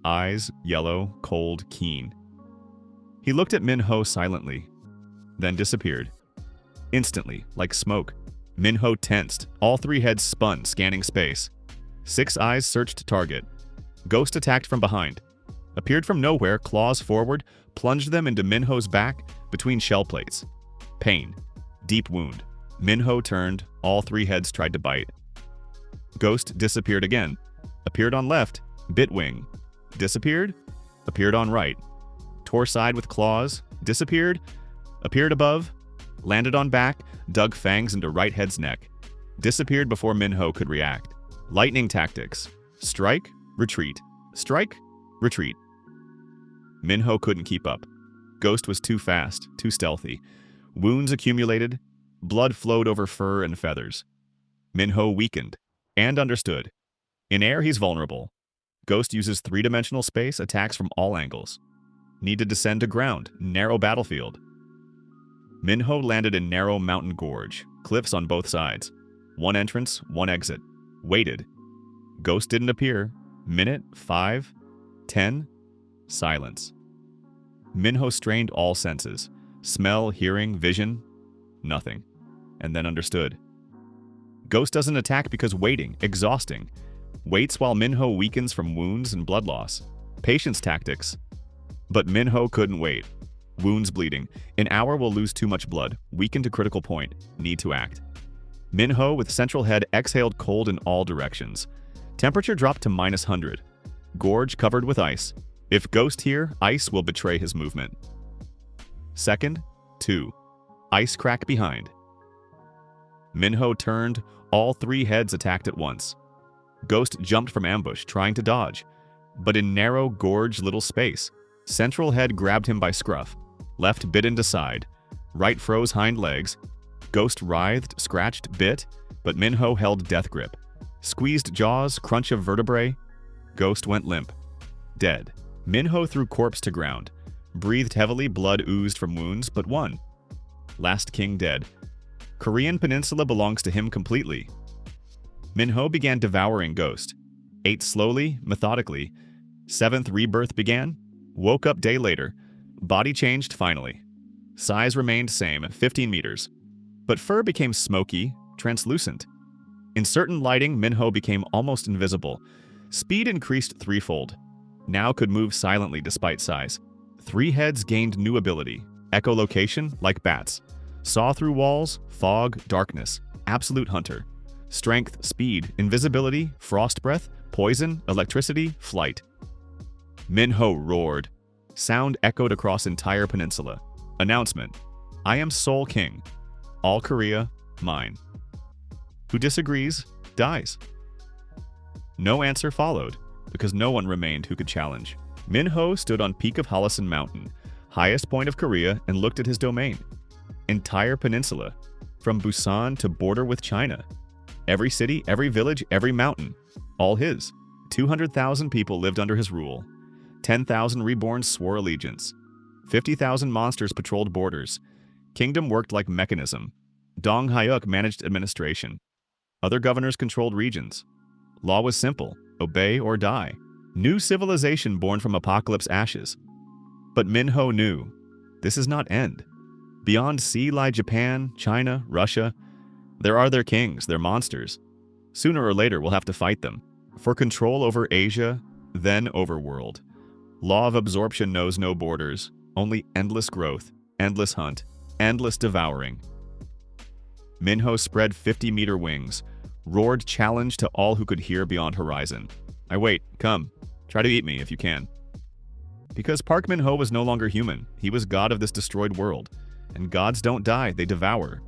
Eyes, yellow, cold, keen. He looked at Minho silently, then disappeared. Instantly, like smoke, Minho tensed. All three heads spun, scanning space. 6 eyes searched target. Ghost attacked from behind. Appeared from nowhere, claws forward, plunged them into Minho's back between shell plates. Pain. Deep wound. Minho turned. All 3 heads tried to bite. Ghost disappeared again. Appeared on left. Bit wing. Disappeared. Appeared on right. Tore side with claws. Disappeared. Appeared above. Landed on back. Dug fangs into right head's neck. Disappeared before Minho could react. Lightning tactics. Strike. Retreat. Strike. Retreat. Minho couldn't keep up. Ghost was too fast, too stealthy. Wounds accumulated. Blood flowed over fur and feathers. Minho weakened and understood. In air, he's vulnerable. Ghost uses 3-dimensional space, attacks from all angles. Need to descend to ground, narrow battlefield. Minho landed in narrow mountain gorge, cliffs on both sides. 1 entrance, 1 exit. Waited. Ghost didn't appear. Minute, 5, 10, silence. Minho strained all senses. Smell, hearing, vision, nothing. And then understood. Ghost doesn't attack because waiting, exhausting. Waits while Minho weakens from wounds and blood loss. Patience tactics. But Minho couldn't wait. Wounds bleeding. An hour will lose too much blood. Weaken to critical point. Need to act. Minho, with central head, exhaled cold in all directions. Temperature dropped to -100. Gorge covered with ice. If Ghost here, ice will betray his movement. Second, 2. Ice crack behind. Minho turned. All 3 heads attacked at once. Ghost jumped from ambush, trying to dodge. But in narrow gorge little space, central head grabbed him by scruff. Left bit into side. Right froze hind legs. Ghost writhed, scratched, bit, but Minho held death grip. Squeezed jaws, crunch of vertebrae. Ghost went limp. Dead. Minho threw corpse to ground. Breathed heavily, blood oozed from wounds, but won. Last king dead. Korean peninsula belongs to him completely. Minho began devouring Ghost. Ate slowly, methodically. 7th rebirth began. Woke up day later. Body changed finally. Size remained same, 15 meters. But fur became smoky, translucent. In certain lighting, Minho became almost invisible. Speed increased 3-fold. Now could move silently despite size. 3 heads gained new ability. Echolocation, like bats. Saw through walls, fog, darkness. Absolute hunter. Strength, speed, invisibility, frost breath, poison, electricity, flight. Minho roared. Sound echoed across entire peninsula. Announcement. I am Seoul King. All Korea, mine. Who disagrees, dies. No answer followed, because no one remained who could challenge. Minho stood on peak of Halasan Mountain, highest point of Korea, and looked at his domain. Entire peninsula, from Busan to border with China. Every city, every village, every mountain, all his. 200,000 people lived under his rule. 10,000 reborns swore allegiance. 50,000 monsters patrolled borders. Kingdom worked like mechanism. Dong Hyuk managed administration. Other governors controlled regions. Law was simple, obey or die. New civilization born from apocalypse ashes. But Minho knew, this is not end. Beyond sea lie Japan, China, Russia. There are their kings, their monsters. Sooner or later we'll have to fight them. For control over Asia, then overworld. Law of absorption knows no borders, only endless growth, endless hunt, endless devouring. Minho spread 50-meter wings, roared challenge to all who could hear beyond horizon. I wait, come, try to eat me if you can. Because Park Minho was no longer human, he was god of this destroyed world. And gods don't die, they devour.